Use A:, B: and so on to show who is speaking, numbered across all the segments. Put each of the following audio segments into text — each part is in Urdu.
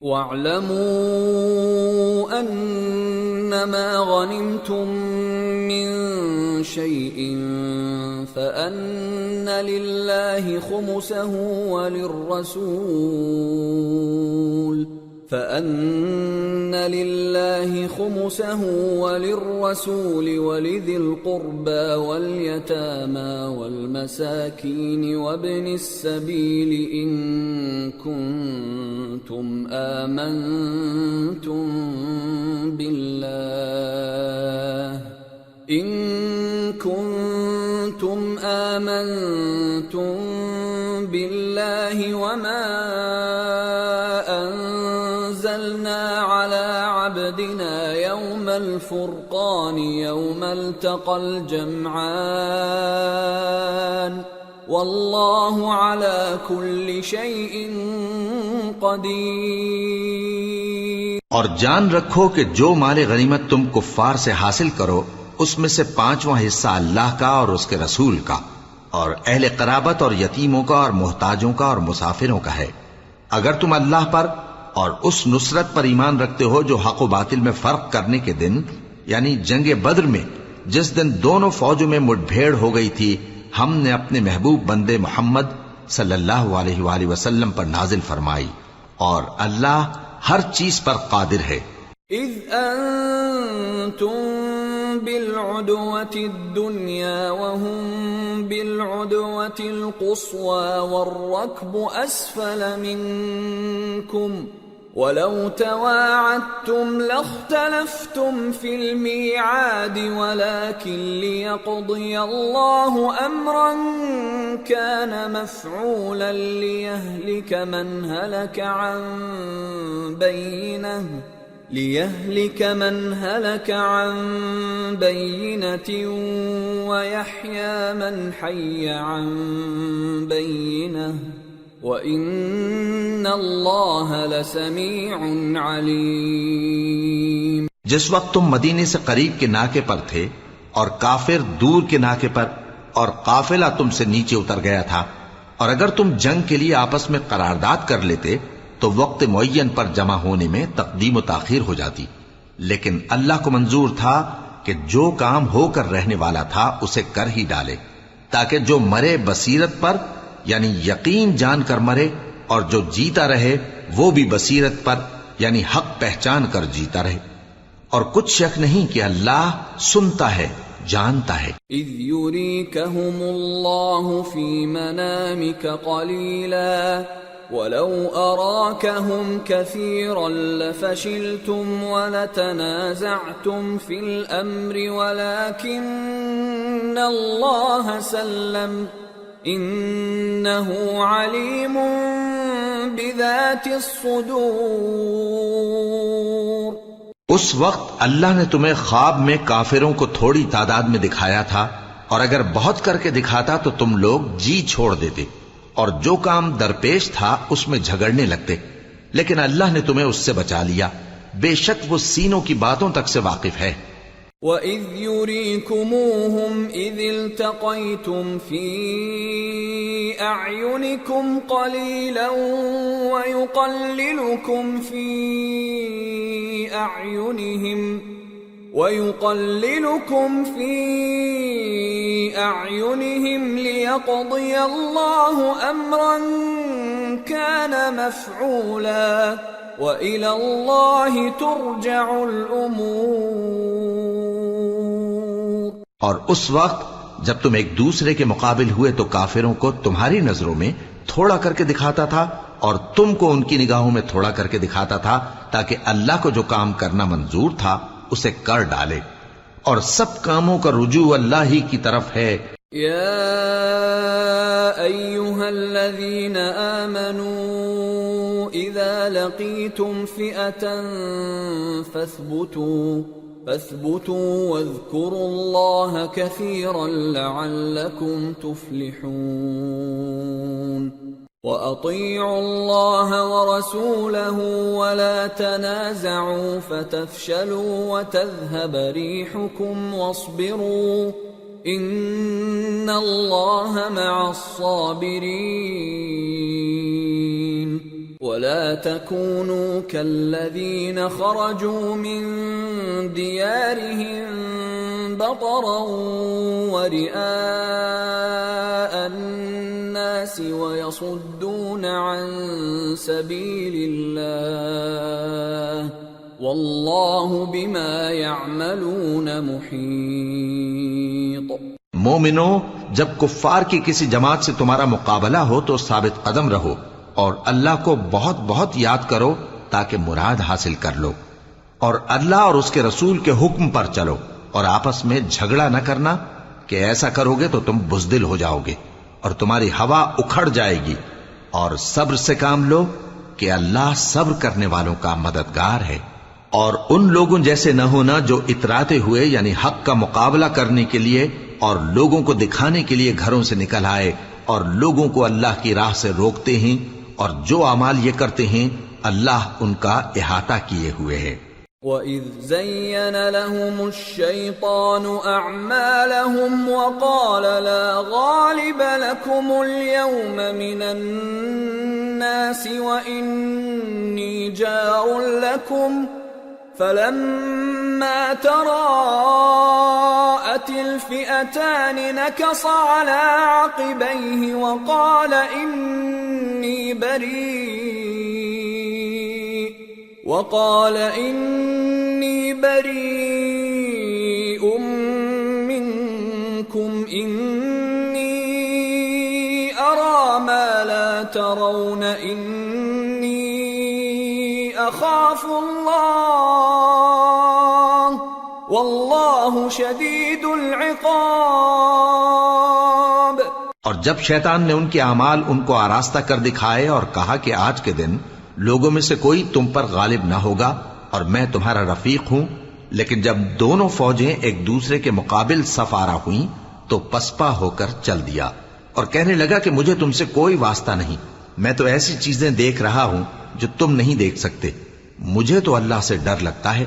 A: وَاعْلَمُوا أَنَّمَا غَنِمْتُم مِّن شَيْءٍ فَأَنَّ لِلَّهِ خُمُسَهُ وَلِلرَّسُولِ وَلِذِي الْقُرْبَى وَالْيَتَامَى وَالْمَسَاكِينِ وَابْنِ السَّبِيلِ إِن كُنتُمْ آمنتم بالله وما أنزلنا على عبدنا يوم الفرقان يوم التقى الجمعان والله على كل شيء قدیر۔
B: اور جان رکھو کہ جو مال غنیمت تم کفار سے حاصل کرو اس میں سے 5واں حصہ اللہ کا اور اس کے رسول کا اور اہل قرابت اور یتیموں کا اور محتاجوں کا اور مسافروں کا ہے۔ اگر تم اللہ پر اور اس نصرت پر ایمان رکھتے ہو جو حق و باطل میں فرق کرنے کے دن یعنی جنگ بدر میں جس دن دونوں فوجوں میں مٹ بھیڑ ہو گئی تھی ہم نے اپنے محبوب بندے محمد صلی اللہ علیہ وآلہ وسلم پر نازل فرمائی اور اللہ ہر چیز پر قادر ہے۔
A: اذ انتم بالعدوة الدنيا وهم بالعدوة القصوى والركب أسفل منكم ولو تواعدتم لاختلفتم في الميعاد ولكن ليقضي الله أمرا كان مفعولا ليهلك من هلك عن بينة ويحيى من حي عن بينة وَإِنَّ اللَّهَ لَسَمِيعٌ عَلِيمٌ۔
B: جس وقت تم مدینے سے قریب کے ناکے پر تھے اور کافر دور کے ناکے پر اور قافلہ تم سے نیچے اتر گیا تھا اور اگر تم جنگ کے لیے آپس میں قرارداد کر لیتے تو وقت معین پر جمع ہونے میں تقدیم و تاخیر ہو جاتی، لیکن اللہ کو منظور تھا کہ جو کام ہو کر رہنے والا تھا اسے کر ہی ڈالے تاکہ جو مرے بصیرت پر یعنی یقین جان کر مرے اور جو جیتا رہے وہ بھی بصیرت پر یعنی حق پہچان کر جیتا رہے، اور کچھ شک نہیں کہ اللہ سنتا ہے جانتا ہے۔
A: اذ یریکہم اللہ فی منامک قلیلا ولو اراکہم کثیرا لفشلتم ولتنازعتم فی الامر ولکن اللہ سلم انہ علیم بذات الصدور۔
B: اس وقت اللہ نے تمہیں خواب میں کافروں کو تھوڑی تعداد میں دکھایا تھا اور اگر بہت کر کے دکھاتا تو تم لوگ جی چھوڑ دیتے اور جو کام درپیش تھا اس میں جھگڑنے لگتے، لیکن اللہ نے تمہیں اس سے بچا لیا، بے شک وہ سینوں کی باتوں تک سے واقف ہے۔
A: وَإِذْ يُرِيكُمُوهُمْ إِذِ الْتَقَيْتُمْ فِي أَعْيُنِكُمْ قَلِيلًا وَيُقَلِّلُكُمْ فِي أَعْيُنِهِمْ لِيَقْضِيَ اللَّهُ أَمْرًا كَانَ مَفْعُولًا وَإِلَى اللَّهِ تُرْجَعُ الْأُمُورُ۔
B: اور اس وقت جب تم ایک دوسرے کے مقابل ہوئے تو کافروں کو تمہاری نظروں میں تھوڑا کر کے دکھاتا تھا اور تم کو ان کی نگاہوں میں تھوڑا کر کے دکھاتا تھا تاکہ اللہ کو جو کام کرنا منظور تھا اسے کر ڈالے، اور سب کاموں کا رجوع اللہ ہی کی طرف ہے۔
A: یا ایھا الذین آمنوا اذا لقیتم فئة فاثبتوا واذکروا اللہ کثیرا لعلکم تفلحون۔ وَأَطِيعُوا اللَّهَ وَرَسُولَهُ وَلَا تَنَازَعُوا فَتَفْشَلُوا وَتَذْهَبَ رِيحُكُمْ وَاصْبِرُوا إِنَّ اللَّهَ مَعَ الصَّابِرِينَ۔ ولا تكونوا كالذين خرجوا من ديارهم بطرا ورئاء الناس ويصدون عن سبيل الله واللہ بما يعملون محیط۔
B: مومنو، جب کفار کی کسی جماعت سے تمہارا مقابلہ ہو تو ثابت قدم رہو اور اللہ کو بہت بہت یاد کرو تاکہ مراد حاصل کر لو، اور اللہ اور اس کے رسول کے حکم پر چلو، اور آپس میں جھگڑا نہ کرنا کہ ایسا کرو گے تو تم بزدل ہو جاؤ گے اور تمہاری ہوا اکھڑ جائے گی، اور صبر سے کام لو کہ اللہ صبر کرنے والوں کا مددگار ہے۔ اور ان لوگوں جیسے نہ ہونا جو اتراتے ہوئے یعنی حق کا مقابلہ کرنے کے لیے اور لوگوں کو دکھانے کے لیے گھروں سے نکل آئے اور لوگوں کو اللہ کی راہ سے روکتے ہیں، اور جو اعمال یہ کرتے ہیں اللہ ان کا احاطہ کیے ہوئے ہے۔
A: وَإِذْ زَيَّنَ لَهُمُ الشَّيْطَانُ أَعْمَالَهُمْ وَقَالَ لَا غَالِبَ لَكُمُ الْيَوْمَ مِنَ النَّاسِ وَإِنِّي جَارٌ لَكُمْ فَلَمَّا تَرَاءَتِ الْفِئَتَانِ نَكَصَ عَلَى عَقِبَيْهِ وَقَالَ إِنِّي بَرِيءٌ مِّنكُمْ إِنِّي أَرَى مَا لَا تَرَوْنَ إِنِّي أَخَافُ اللَّهَ وَاللَّهُ شَدِيدُ الْعِقَابِ۔
B: اور جب شیطان نے ان کے اعمال ان کو آراستہ کر دکھائے اور کہا کہ آج کے دن لوگوں میں سے کوئی تم پر غالب نہ ہوگا اور میں تمہارا رفیق ہوں، لیکن جب دونوں فوجیں ایک دوسرے کے مقابل صف آرا ہوئیں تو پسپا ہو کر چل دیا اور کہنے لگا کہ مجھے تم سے کوئی واسطہ نہیں، میں تو ایسی چیزیں دیکھ رہا ہوں جو تم نہیں دیکھ سکتے، مجھے تو اللہ سے ڈر لگتا ہے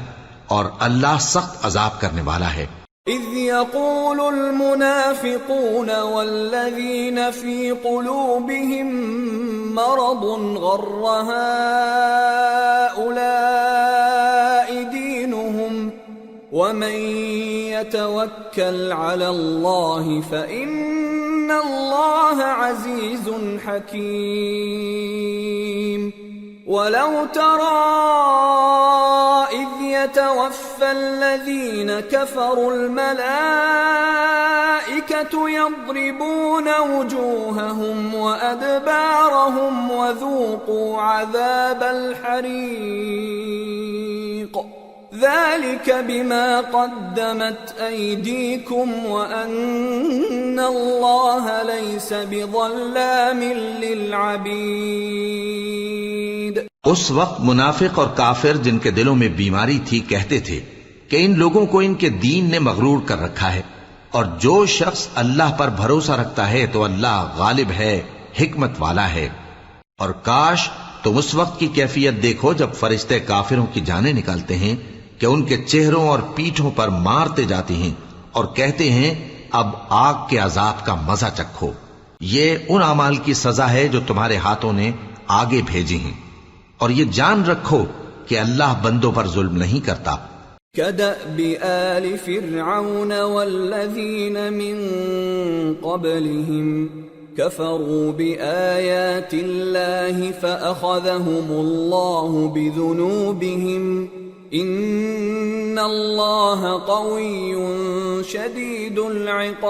B: اور اللہ سخت عذاب کرنے والا ہے۔
A: اذ يقول المنافقون والذين في قلوبهم مرض غر هؤلاء دينهم ومن يتوكل على الله فإن الله عزيز حكيم۔ ولو ترى إذ يتوفى الذين كفروا الملائكة يضربون وجوههم وأدبارهم وذوقوا عذاب الحريق ذلك بما قدمت أيديكم وأن الله ليس بظلام للعبيد۔
B: اس وقت منافق اور کافر جن کے دلوں میں بیماری تھی کہتے تھے کہ ان لوگوں کو ان کے دین نے مغرور کر رکھا ہے، اور جو شخص اللہ پر بھروسہ رکھتا ہے تو اللہ غالب ہے، حکمت والا ہے۔ اور کاش تم اس وقت کی کیفیت دیکھو جب فرشتے کافروں کی جانیں نکالتے ہیں کہ ان کے چہروں اور پیٹھوں پر مارتے جاتے ہیں اور کہتے ہیں اب آگ کے عذاب کا مزہ چکھو، یہ ان اعمال کی سزا ہے جو تمہارے ہاتھوں نے آگے بھیجی ہیں، اور یہ جان رکھو کہ اللہ بندوں پر ظلم نہیں کرتا۔
A: كدأب آل فرعون والذين من قبلهم كفروا بآيات الله فأخذهم الله بذنوبهم إن الله قوي شديد العقاب۔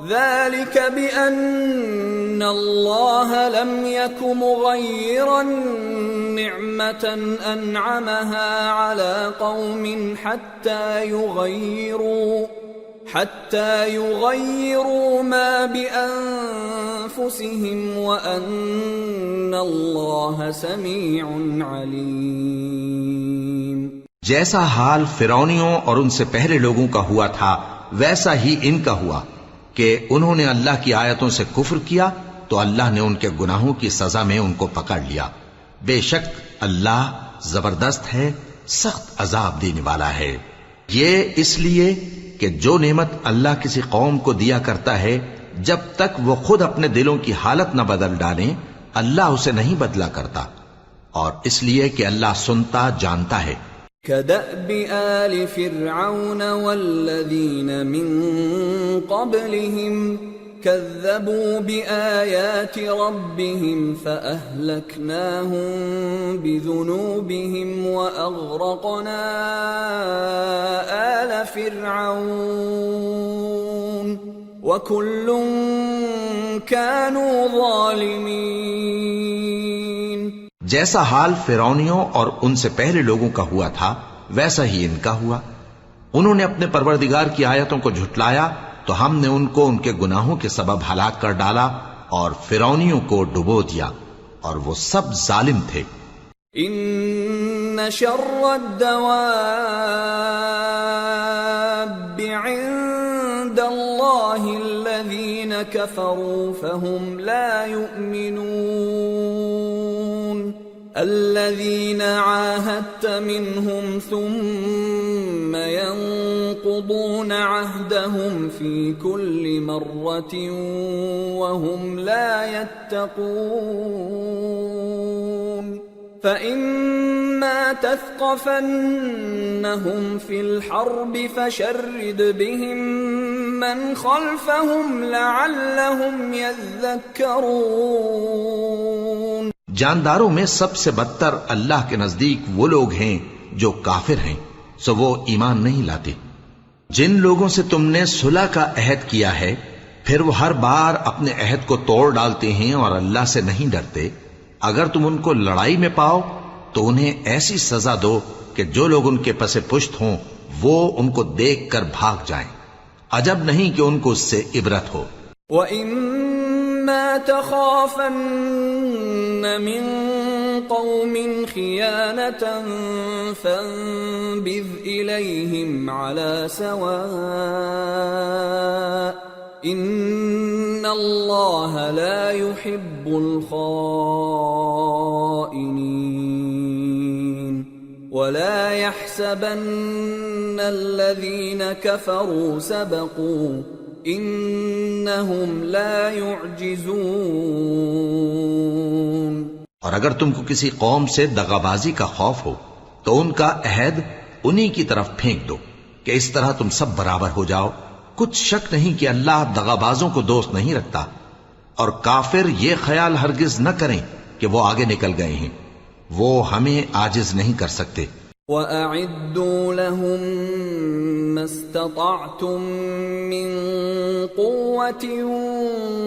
A: ذلك بأن الله لم يك مغيرا نعمة أنعمها على قوم حتى يغيروا ما بأنفسهم وأن الله سميع عليم۔
B: جیسا حال فرعونیوں اور ان سے پہلے لوگوں کا ہوا تھا ویسا ہی ان کا ہوا کہ انہوں نے اللہ کی آیتوں سے کفر کیا تو اللہ نے ان کے گناہوں کی سزا میں ان کو پکڑ لیا۔ بے شک اللہ زبردست ہے، سخت عذاب دینے والا ہے۔ یہ اس لیے کہ جو نعمت اللہ کسی قوم کو دیا کرتا ہے جب تک وہ خود اپنے دلوں کی حالت نہ بدل ڈالیں اللہ اسے نہیں بدلا کرتا، اور اس لیے کہ اللہ سنتا جانتا ہے۔
A: كدأب آل فرعون والذين من قبلهم كذبوا بآيات ربهم فأهلكناهم بذنوبهم وأغرقنا آل فرعون وكل كانوا ظالمين۔
B: جیسا حال فرعونیوں اور ان سے پہلے لوگوں کا ہوا تھا ویسا ہی ان کا ہوا۔ انہوں نے اپنے پروردگار کی آیتوں کو جھٹلایا تو ہم نے ان کو ان کے گناہوں کے سبب ہلاک کر ڈالا اور فرعونیوں کو ڈبو دیا، اور وہ سب ظالم تھے۔
A: ان شر الدواب عند اللہ الذین کفروا فهم لا يؤمنون الذين عاهدت منهم ثم ينقضون عهدهم في كل مرة وهم لا يتقون فإما تثقفنهم في الحرب فشرد بهم من خلفهم لعلهم يذكرون۔
B: جانداروں میں سب سے بدتر اللہ کے نزدیک وہ لوگ ہیں جو کافر ہیں، سو وہ ایمان نہیں لاتے۔ جن لوگوں سے تم نے صلح کا عہد کیا ہے پھر وہ ہر بار اپنے عہد کو توڑ ڈالتے ہیں اور اللہ سے نہیں ڈرتے، اگر تم ان کو لڑائی میں پاؤ تو انہیں ایسی سزا دو کہ جو لوگ ان کے پس پشت ہوں وہ ان کو دیکھ کر بھاگ جائیں، عجب نہیں کہ ان کو اس سے عبرت ہو۔
A: وَإِمَّا تَخَافَنَّ مِن قَوْمٍ خِيَانَةً فَانبِذْ إِلَيْهِمْ عَلَى سَوَاءٍ إِنَّ اللَّهَ لَا يُحِبُّ الْخَائِنِينَ وَلَا يَحْسَبَنَّ الَّذِينَ كَفَرُوا سَبَقُوا انہم لا يعجزون۔
B: اور اگر تم کو کسی قوم سے دغابازی کا خوف ہو تو ان کا عہد انہی کی طرف پھینک دو کہ اس طرح تم سب برابر ہو جاؤ۔ کچھ شک نہیں کہ اللہ دغابازوں کو دوست نہیں رکھتا، اور کافر یہ خیال ہرگز نہ کریں کہ وہ آگے نکل گئے ہیں، وہ ہمیں عاجز نہیں کر سکتے۔
A: وَأَعِدُّوا لَهُم مَّا اسْتَطَعْتُم مِّن قُوَّةٍ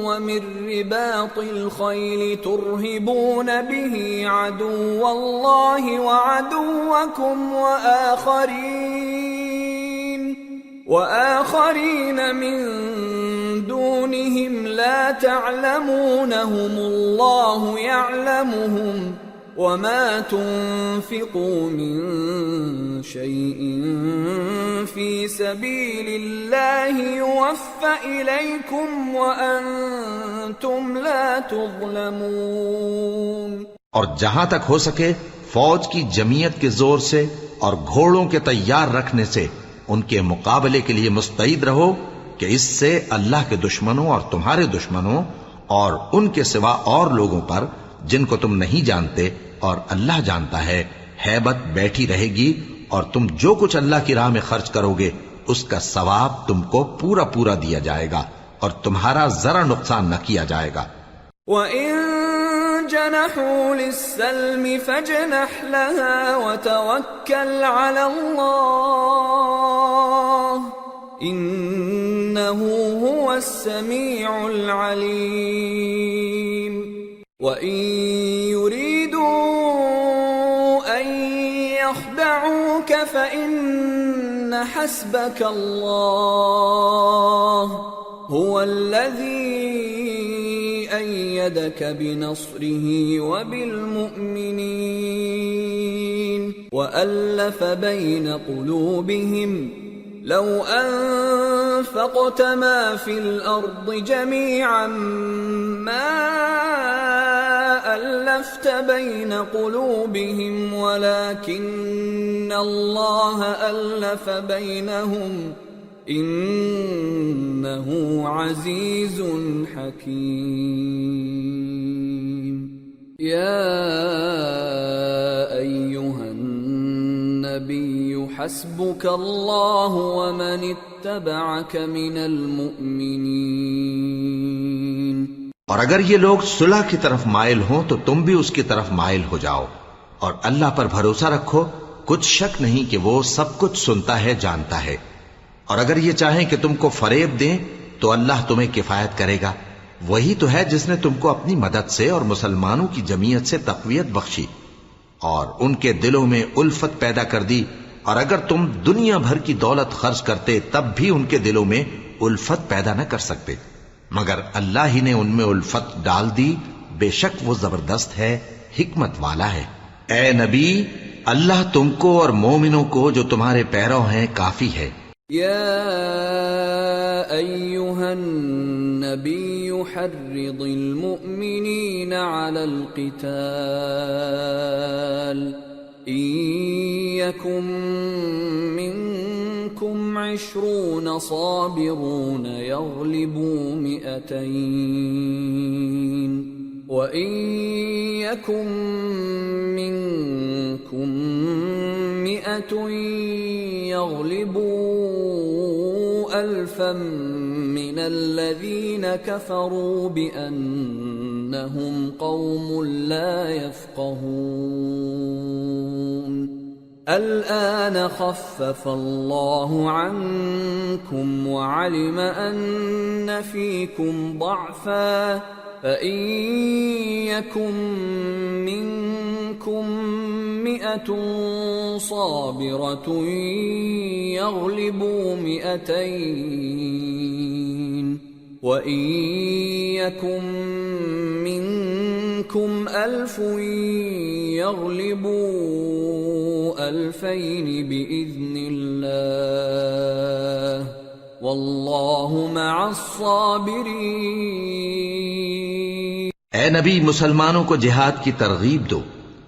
A: وَمِن رِّبَاطِ الْخَيْلِ تُرْهِبُونَ بِهِ عَدُوَّ اللَّهِ وَعَدُوَّكُمْ وَآخَرِينَ مِن دُونِهِمْ لَا تَعْلَمُونَهُمُ اللَّهُ يَعْلَمُهُمْ وَمَا تُنفِقُوا مِن شَيْءٍ فِي سَبِيلِ اللَّهِ يُوَفَّ إِلَيْكُمْ وَأَنتُمْ لَا تُظْلَمُونَ۔
B: اور جہاں تک ہو سکے فوج کی جمعیت کے زور سے اور گھوڑوں کے تیار رکھنے سے ان کے مقابلے کے لیے مستعد رہو کہ اس سے اللہ کے دشمنوں اور تمہارے دشمنوں اور ان کے سوا اور لوگوں پر جن کو تم نہیں جانتے اور اللہ جانتا ہے ہیبت بیٹھی رہے گی، اور تم جو کچھ اللہ کی راہ میں خرچ کرو گے اس کا ثواب تم کو پورا پورا دیا جائے گا اور تمہارا ذرا نقصان نہ کیا جائے گا۔
A: وَإِن جَنَحُوا لِلسَّلْمِ فَاجْنَحْ لَهَا وَتَوَكَّلْ عَلَى اللَّهِ إِنَّهُ هُوَ السَّمِيعُ الْعَلِيمُ۔ وَإِن يُرِيدُوا أَن يَخْدَعُوكَ فَإِنَّ حَسْبَكَ اللَّهُ هُوَ الَّذِي أَيَّدَكَ بِنَصْرِهِ وَبِالْمُؤْمِنِينَ وَأَلَّفَ بَيْنَ قُلُوبِهِمْ لو أنفقت ما في الأرض جميعا ما ألفت بين قلوبهم ولكن الله ألف بينهم إنه عزيز حكيم۔ يا أيها النبي حسبك الله ومن اتبعك من المؤمنين.
B: اور اگر یہ لوگ صلح کی طرف مائل ہوں تو تم بھی اس کی طرف مائل ہو جاؤ، اور اللہ پر بھروسہ رکھو، کچھ شک نہیں کہ وہ سب کچھ سنتا ہے، جانتا ہے. اور اگر یہ چاہیں کہ تم کو فریب دیں تو اللہ تمہیں کفایت کرے گا. وہی تو ہے جس نے تم کو اپنی مدد سے اور مسلمانوں کی جمعیت سے تقویت بخشی اور ان کے دلوں میں الفت پیدا کر دی. اور اگر تم دنیا بھر کی دولت خرچ کرتے تب بھی ان کے دلوں میں الفت پیدا نہ کر سکتے، مگر اللہ ہی نے ان میں الفت ڈال دی. بے شک وہ زبردست ہے، حکمت والا ہے. اے نبی، اللہ تم کو اور مومنوں کو جو تمہارے پیرو ہیں کافی ہے.
A: يا أيها النبي حرض المؤمنين على القتال إن يكن منكم 20 صابرون يغلبوا 200 وَإِن يَكُن مِّنكُم 100 يَغْلِبُوا 1000 مِّنَ الَّذِينَ كَفَرُوا بِأَنَّهُمْ قَوْمٌ لَّا يَفْقَهُونَ. الآن خفف الله عنكم وعلم أن فيكم ضعفا فإن يكن منكم 100 صابرة يغلبوا 200 وإن يكن منكم 1000 يغلبوا 2000 بإذن الله واللہ مع الصابرین.
B: اے نبی، مسلمانوں کو جہاد کی ترغیب دو.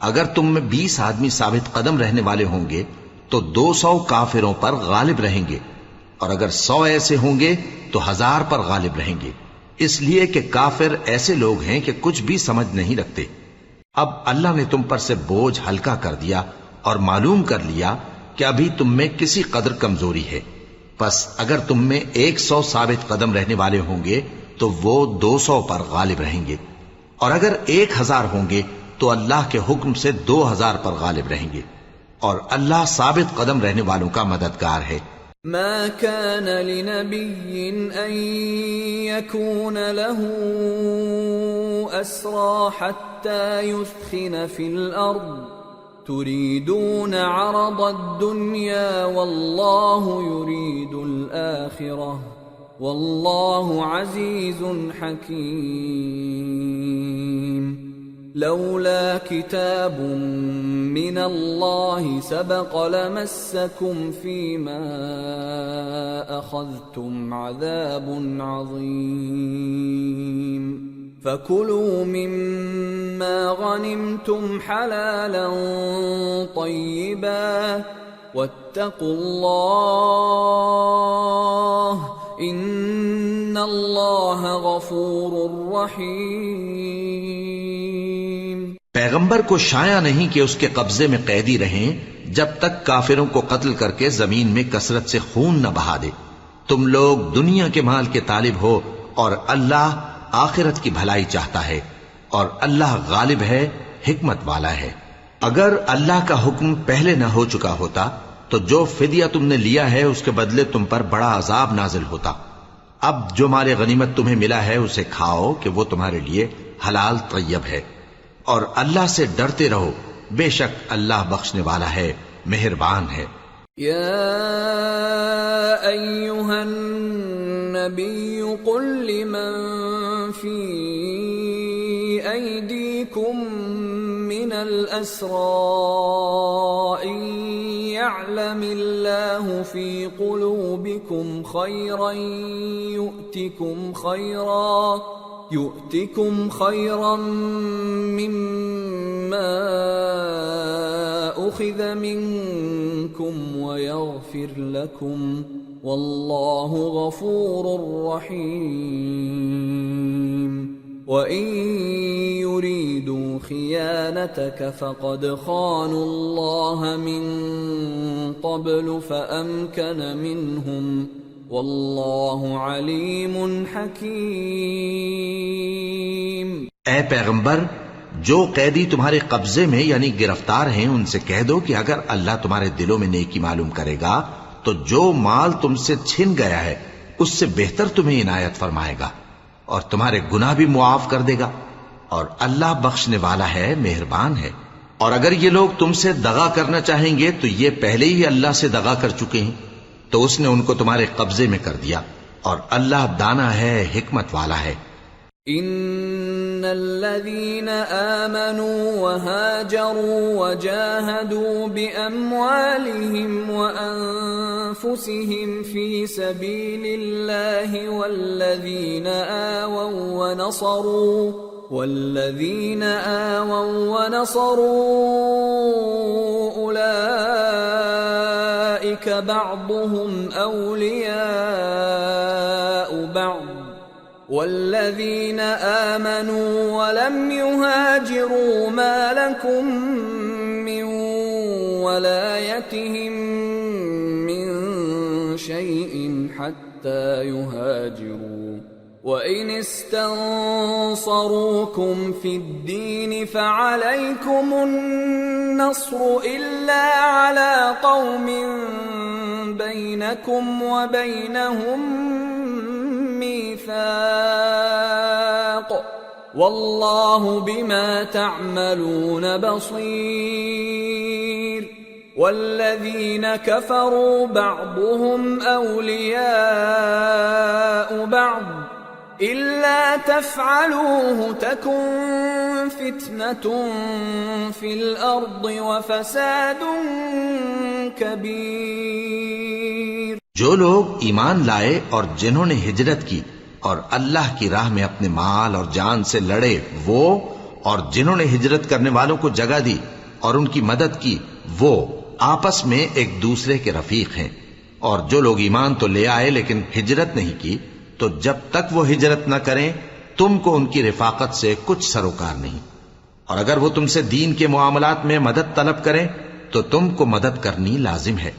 B: اگر تم میں 20 آدمی ثابت قدم رہنے والے ہوں گے تو 200 کافروں پر غالب رہیں گے، اور اگر 100 ایسے ہوں گے تو 1000 پر غالب رہیں گے، اس لیے کہ کافر ایسے لوگ ہیں کہ کچھ بھی سمجھ نہیں رکھتے. اب اللہ نے تم پر سے بوجھ ہلکا کر دیا اور معلوم کر لیا کہ ابھی تم میں کسی قدر کمزوری ہے. پس اگر تم میں 100 ثابت قدم رہنے والے ہوں گے تو وہ 200 پر غالب رہیں گے، اور اگر 1000 ہوں گے تو اللہ کے حکم سے 2000 پر غالب رہیں گے، اور اللہ ثابت قدم رہنے والوں کا مددگار ہے.
A: ما كان لنبي أن يكون له أسرى حتى يثخن في الأرض تريدون عرض الدنيا والله يريد الآخرة والله عزيز حكيم. لولا كتاب من الله سبق لمسكم فيما أخذتم عذاب عظيم. فكلوا مما غنمتم حلالا طيبا واتقوا الله ان اللہ غفور رحیم.
B: پیغمبر کو شایع نہیں کہ اس کے قبضے میں قیدی رہیں جب تک کافروں کو قتل کر کے زمین میں کثرت سے خون نہ بہا دے. تم لوگ دنیا کے مال کے طالب ہو اور اللہ آخرت کی بھلائی چاہتا ہے، اور اللہ غالب ہے، حکمت والا ہے. اگر اللہ کا حکم پہلے نہ ہو چکا ہوتا تو جو فدیہ تم نے لیا ہے اس کے بدلے تم پر بڑا عذاب نازل ہوتا. اب جو مال غنیمت تمہیں ملا ہے اسے کھاؤ کہ وہ تمہارے لیے حلال طیب ہے، اور اللہ سے ڈرتے رہو، بے شک اللہ بخشنے والا ہے، مہربان ہے.
A: یا ایہا النبی قل لمن فی ایدیکم من الاسراء يعلم الله في قلوبكم خيرا يؤتكم خيرا مما أخذ منكم ويغفر لكم والله غفور رحيم. وَإِن يُرِيدُوا خِيَانَتَكَ فَقَدْ خَانُوا اللَّهَ مِن قَبْلُ فَأَمْكَنَ مِنْهُمْ وَاللَّهُ عَلِيمٌ حَكِيمٌ۔
B: اے پیغمبر، جو قیدی تمہارے قبضے میں یعنی گرفتار ہیں ان سے کہہ دو کہ اگر اللہ تمہارے دلوں میں نیکی معلوم کرے گا تو جو مال تم سے چھن گیا ہے اس سے بہتر تمہیں عنایت فرمائے گا اور تمہارے گناہ بھی معاف کر دے گا، اور اللہ بخشنے والا ہے، مہربان ہے۔ اور اگر یہ لوگ تم سے دغا کرنا چاہیں گے تو یہ پہلے ہی اللہ سے دغا کر چکے ہیں، تو اس نے ان کو تمہارے قبضے میں کر دیا، اور اللہ دانا ہے، حکمت والا ہے۔
A: ان الذين آمنوا وهاجروا وجاهدوا بأموالهم وأنفسهم في سبيل الله والذين آووا ونصروا أولئك بعضهم أولياء بعض والذين آمنوا ولم يهاجروا ما لكم من ولايتهم من شيء حتى يهاجروا وإن استنصروكم في الدين فعليكم النصر إلا على قوم بينكم وبينهم ميثاق والله بما تعملون بصير والذين كفروا بعضهم أولياء بعض إلا تفعلوه تكن فتنة في الأرض وفساد كبير۔
B: جو لوگ ایمان لائے اور جنہوں نے ہجرت کی اور اللہ کی راہ میں اپنے مال اور جان سے لڑے، وہ اور جنہوں نے ہجرت کرنے والوں کو جگہ دی اور ان کی مدد کی، وہ آپس میں ایک دوسرے کے رفیق ہیں۔ اور جو لوگ ایمان تو لے آئے لیکن ہجرت نہیں کی، تو جب تک وہ ہجرت نہ کریں تم کو ان کی رفاقت سے کچھ سروکار نہیں، اور اگر وہ تم سے دین کے معاملات میں مدد طلب کریں تو تم کو مدد کرنی لازم ہے،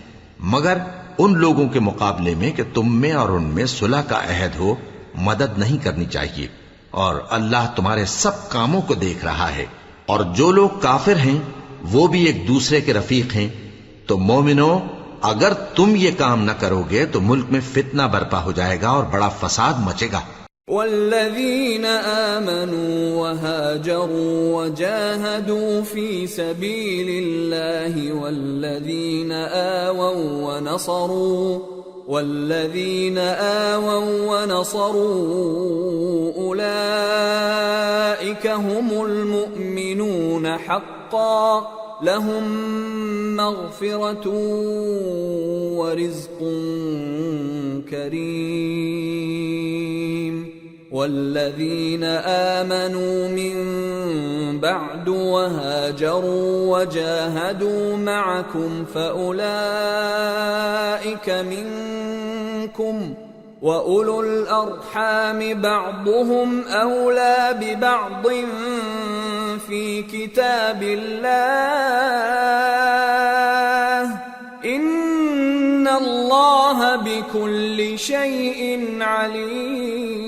B: مگر ان لوگوں کے مقابلے میں کہ تم میں اور ان میں صلح کا عہد ہو مدد نہیں کرنی چاہیے، اور اللہ تمہارے سب کاموں کو دیکھ رہا ہے۔ اور جو لوگ کافر ہیں وہ بھی ایک دوسرے کے رفیق ہیں، تو مومنو اگر تم یہ کام نہ کرو گے تو ملک میں فتنہ برپا ہو جائے گا اور بڑا فساد مچے گا۔
A: والذين آمنوا وهاجروا وجاهدوا في سبيل الله والذين آووا ونصروا أولئك هم المؤمنون حقا لهم مغفرة ورزق كريم۔ والذين آمنوا من بعد وهاجروا وجاهدوا معكم فأولئك منكم وأولو الأرحام بعضهم أولى ببعض في كتاب الله إن الله بكل شيء عليم۔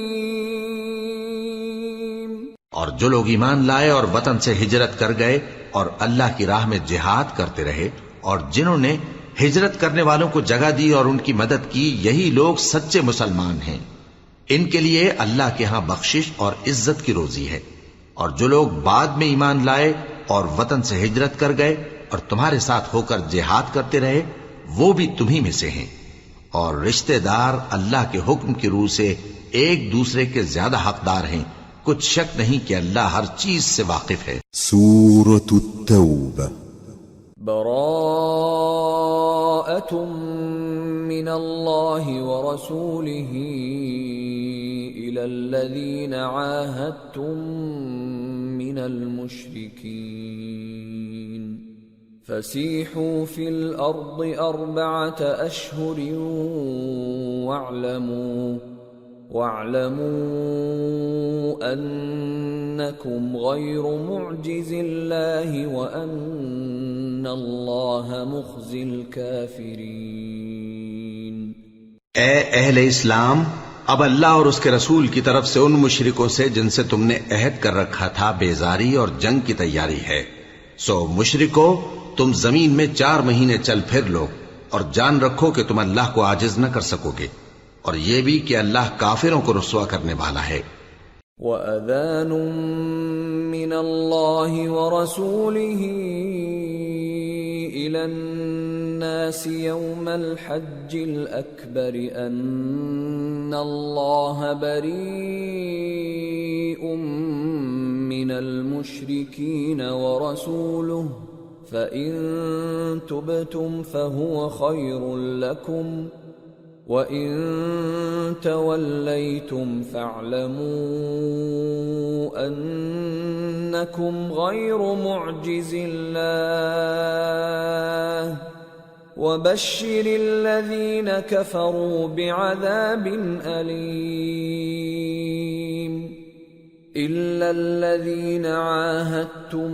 B: اور جو لوگ ایمان لائے اور وطن سے ہجرت کر گئے اور اللہ کی راہ میں جہاد کرتے رہے، اور جنہوں نے ہجرت کرنے والوں کو جگہ دی اور ان کی مدد کی، یہی لوگ سچے مسلمان ہیں۔ ان کے لیے اللہ کے ہاں بخشش اور عزت کی روزی ہے۔ اور جو لوگ بعد میں ایمان لائے اور وطن سے ہجرت کر گئے اور تمہارے ساتھ ہو کر جہاد کرتے رہے، وہ بھی تمہیں میں سے ہیں، اور رشتہ دار اللہ کے حکم کی روح سے ایک دوسرے کے زیادہ حقدار ہیں۔ کچھ شک نہیں کہ اللہ ہر چیز سے واقف ہے۔
C: سورة التوبة۔
A: براءة من الله ورسوله إلى الذين عاهدتم من المشركين فسيحوا في الأرض 4 أشهر وَاعْلَمُوا أَنَّكُمْ غَيْرُ مُعْجِزِ اللَّهِ وَأَنَّ اللَّهَ مُخْزِي الْكَافِرِينَ۔
B: اے اہل اسلام، اب اللہ اور اس کے رسول کی طرف سے ان مشرکوں سے جن سے تم نے عہد کر رکھا تھا بیزاری اور جنگ کی تیاری ہے۔ سو مشرکو، تم زمین میں 4 مہینے چل پھر لو اور جان رکھو کہ تم اللہ کو عاجز نہ کر سکو گے، اور یہ بھی کہ اللہ کافروں کو رسوا کرنے والا ہے۔
A: وَأَذَانٌ مِّنَ اللَّهِ وَرَسُولِهِ إِلَى النَّاسِ يَوْمَ الْحَجِّ الْأَكْبَرِ أَنَّ اللَّهَ بَرِيءٌ مِّنَ الْمُشْرِكِينَ وَرَسُولُهُ فَإِن تُبْتُمْ فَهُوَ خَيْرٌ لَّكُمْ وَإِن تَوَلَّيْتُمْ فَاعْلَمُوا أَنَّكُمْ غَيْرُ مُعْجِزِ اللَّهِ وَبَشِّرِ الَّذِينَ كَفَرُوا بِعَذَابٍ أَلِيمٍ إِلَّا الَّذِينَ عَاهَدتُّم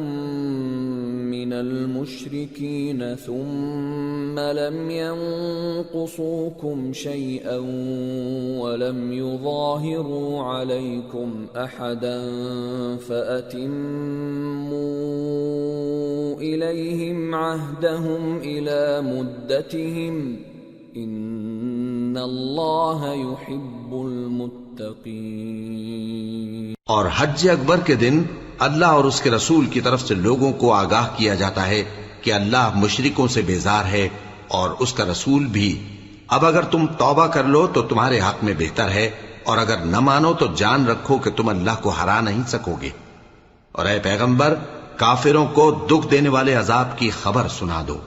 A: مِّنَ الْمُشْرِكِينَ ثُمَّ لَمْ يَنقُصُوكُمْ شَيْئًا وَلَمْ يُظَاهِرُوا عَلَيْكُمْ أَحَدًا فَأَتِمُّوا إِلَيْهِمْ عَهْدَهُمْ إِلَى مُدَّتِهِمْ إِنَّ اللَّهَ يُحِبُّ الْمُتَّقِينَ۔
B: اور حج اکبر کے دن اللہ اور اس کے رسول کی طرف سے لوگوں کو آگاہ کیا جاتا ہے کہ اللہ مشرکوں سے بیزار ہے اور اس کا رسول بھی۔ اب اگر تم توبہ کر لو تو تمہارے حق میں بہتر ہے، اور اگر نہ مانو تو جان رکھو کہ تم اللہ کو ہرا نہیں سکو گے۔ اور اے پیغمبر، کافروں کو دکھ دینے والے عذاب کی خبر سنا دو۔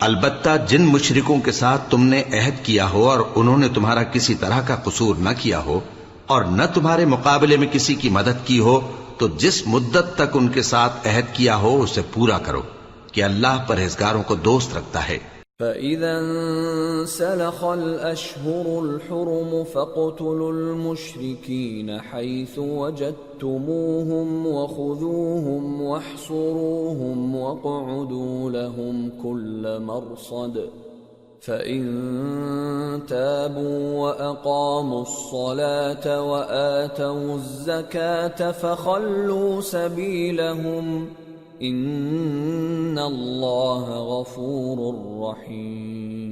B: البتہ جن مشرکوں کے ساتھ تم نے عہد کیا ہو اور انہوں نے تمہارا کسی طرح کا قصور نہ کیا ہو اور نہ تمہارے مقابلے میں کسی کی مدد کی ہو، تو جس مدت تک ان کے ساتھ عہد کیا ہو اسے پورا کرو، کہ اللہ پرہیزگاروں کو دوست رکھتا ہے۔
A: فَإِذَا انسَلَخَ الْأَشْهُرُ الْحُرُمُ فَاقْتُلُوا الْمُشْرِكِينَ حَيْثُ وَجَدتُّمُوهُمْ وَخُذُوهُمْ وَاحْصُرُوهُمْ وَاقْعُدُوا لَهُمْ كُلَّ مَرْصَدٍ فَإِن تَابُوا وَأَقَامُوا الصَّلَاةَ وَآتَوُا الزَّكَاةَ فَخَلُّوا سَبِيلَهُمْ إِنَّ اللَّهَ غَفُورٌ رَّحِيمٌ۔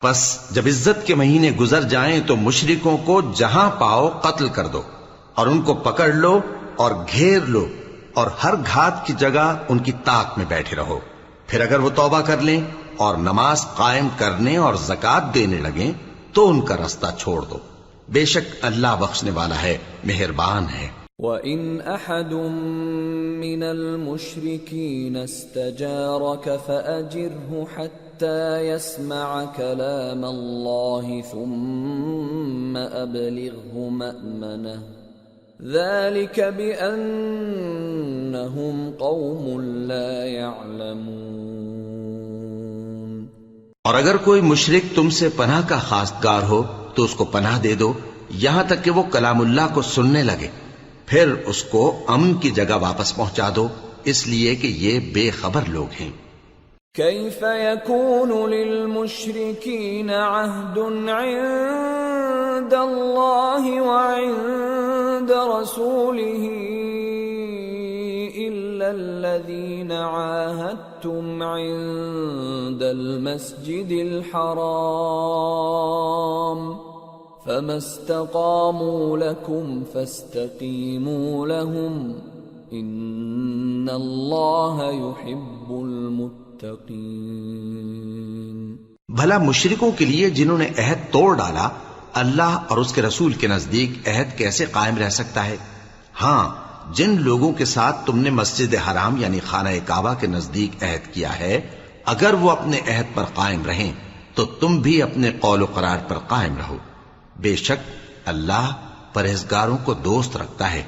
B: پس جب عزت کے مہینے گزر جائیں تو مشرکوں کو جہاں پاؤ قتل کر دو، اور ان کو پکڑ لو اور گھیر لو، اور ہر گھات کی جگہ ان کی طاق میں بیٹھے رہو۔ پھر اگر وہ توبہ کر لیں اور نماز قائم کرنے اور زکوٰۃ دینے لگیں تو ان کا رستہ چھوڑ دو، بے شک اللہ بخشنے والا ہے، مہربان ہے۔
A: وَإِنْ أَحَدٌ مِّنَ الْمُشْرِكِينَ اسْتَجَارَكَ فَأَجِرْهُ حَتَّى يَسْمَعَ كَلَامَ اللَّهِ ثُمَّ أَبْلِغْهُ مَأْمَنَهُ ذَلِكَ بِأَنَّهُمْ قَوْمٌ لَا يَعْلَمُونَ۔
B: اور اگر کوئی مشرک تم سے پناہ کا خواستگار ہو تو اس کو پناہ دے دو یہاں تک کہ وہ کلام اللہ کو سننے لگے، پھر اس کو امن کی جگہ واپس پہنچا دو، اس لیے کہ یہ بے خبر لوگ ہیں۔
A: كيف يكون للمشركين عهد عند الله وعند رسوله إلا الذين عاهدتم عند المسجد الحرام فما استقاموا لكم فاستقيموا لهم إن الله يحب المتقين۔
B: بھلا مشرکوں کے لیے جنہوں نے عہد توڑ ڈالا، اللہ اور اس کے رسول کے نزدیک عہد کیسے قائم رہ سکتا ہے؟ ہاں، جن لوگوں کے ساتھ تم نے مسجد حرام یعنی خانہ کعبہ کے نزدیک عہد کیا ہے، اگر وہ اپنے عہد پر قائم رہیں تو تم بھی اپنے قول و قرار پر قائم رہو، بے شک اللہ پرہیزگاروں کو دوست رکھتا ہے۔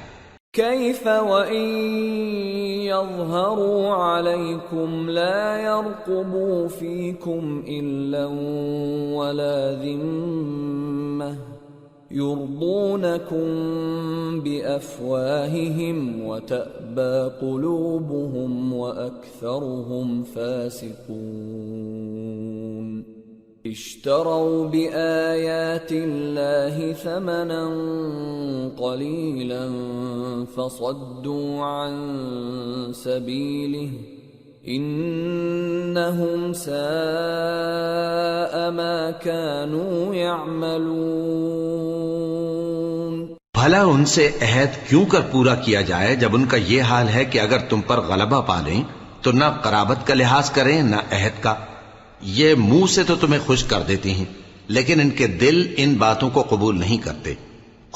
A: كيف وإن يظهروا عليكم لا يرقبوا فيكم إلا ولا ذمة يرضونكم بأفواههم وتأبى قلوبهم وأكثرهم فاسقون اشتروا بآيات الله ثمنا قليلا فصدوا عن سبيله انہم ساء ما كانوا يعملون۔
B: بھلا ان سے عہد کیوں کر پورا کیا جائے جب ان کا یہ حال ہے کہ اگر تم پر غلبہ پا لیں تو نہ قرابت کا لحاظ کریں نہ عہد کا۔ یہ منہ سے تو تمہیں خوش کر دیتی ہیں لیکن ان کے دل ان باتوں کو قبول نہیں کرتے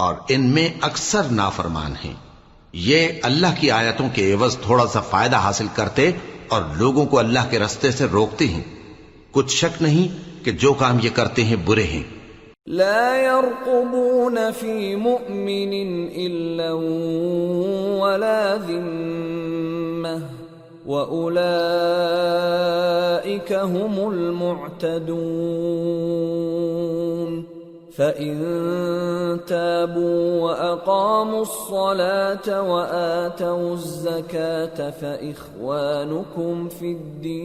B: اور ان میں اکثر نافرمان ہیں۔ یہ اللہ کی آیتوں کے عوض تھوڑا سا فائدہ حاصل کرتے اور لوگوں کو اللہ کے رستے سے روکتے ہیں۔ کچھ شک نہیں کہ جو کام یہ کرتے ہیں برے ہیں۔
A: لا يرقبون في مؤمن إلا ولا ذمة وأولئك هم المعتدون فَإِن تَابُوا وَأَقَامُوا الصَّلَاةَ وَآتَوُا الزَّكَاةَ فَإِخْوَانُكُمْ فِي الدِّينِ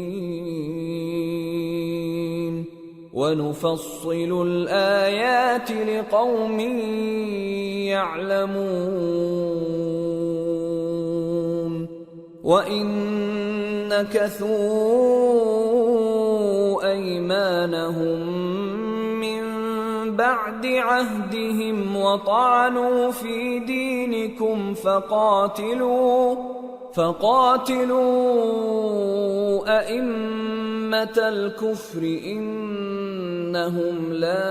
A: وَنُفَصِّلُ الْآيَاتِ لِقَوْمٍ يَعْلَمُونَ وَإِن نَكَثُوا أَيْمَانَهُمْ بعد عهدهم وطعنوا في دينكم فقاتلوا أئمة الكفر إنهم لا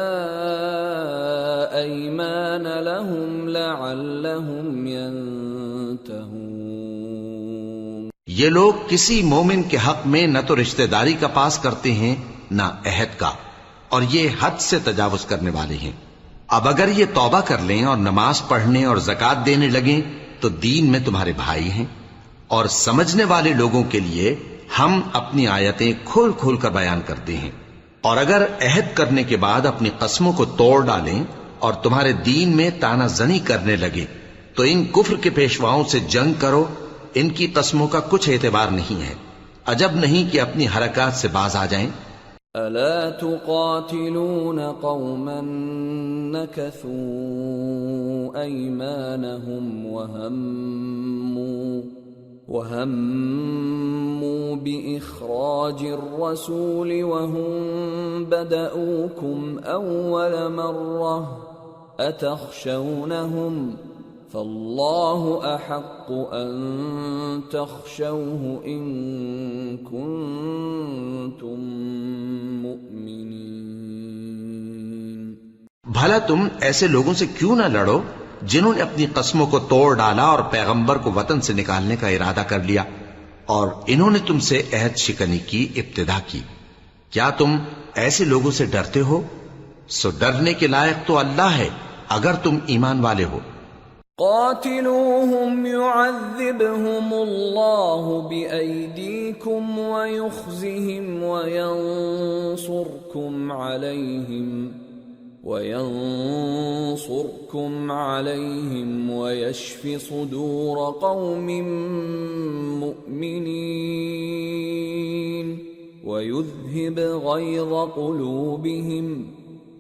A: أيمان لهم لعلهم ينتهون۔
B: یہ لوگ کسی مومن کے حق میں نہ تو رشتہ داری کا پاس کرتے ہیں نہ عہد کا، اور یہ حد سے تجاوز کرنے والے ہیں۔ اب اگر یہ توبہ کر لیں اور نماز پڑھنے اور زکوٰۃ دینے لگیں تو دین میں تمہارے بھائی ہیں، اور سمجھنے والے لوگوں کے لیے ہم اپنی آیتیں کھول کھول کر بیان کرتے ہیں۔ اور اگر عہد کرنے کے بعد اپنی قسموں کو توڑ ڈالیں اور تمہارے دین میں تانا زنی کرنے لگے تو ان کفر کے پیشواؤں سے جنگ کرو، ان کی قسموں کا کچھ اعتبار نہیں ہے، عجب نہیں کہ اپنی حرکات سے باز آ جائیں۔
A: أَلَا تُقَاتِلُونَ قَوْمًا نَكَثُوا أَيْمَانَهُمْ وَهَمُّوا بِإِخْرَاجِ الرَّسُولِ وَهُمْ بَدَأُوكُمْ أَوَّلَ مَرَّةٍ أَتَخْشَوْنَهُمْ فَاللَّهُ أَحَقُّ أَن تَخْشَوْهُ إِن كُنتُم مُّؤْمِنِينَ۔
B: بھلا تم ایسے لوگوں سے کیوں نہ لڑو جنہوں نے اپنی قسموں کو توڑ ڈالا اور پیغمبر کو وطن سے نکالنے کا ارادہ کر لیا، اور انہوں نے تم سے عہد شکنی کی ابتدا کی۔ کیا تم ایسے لوگوں سے ڈرتے ہو؟ سو ڈرنے کے لائق تو اللہ ہے اگر تم ایمان والے ہو۔
A: قاتلوهم يعذبهم الله بأيديكم ويخزهم وينصركم عليهم ويشف صدور قوم مؤمنين ويذهب غيظ قلوبهم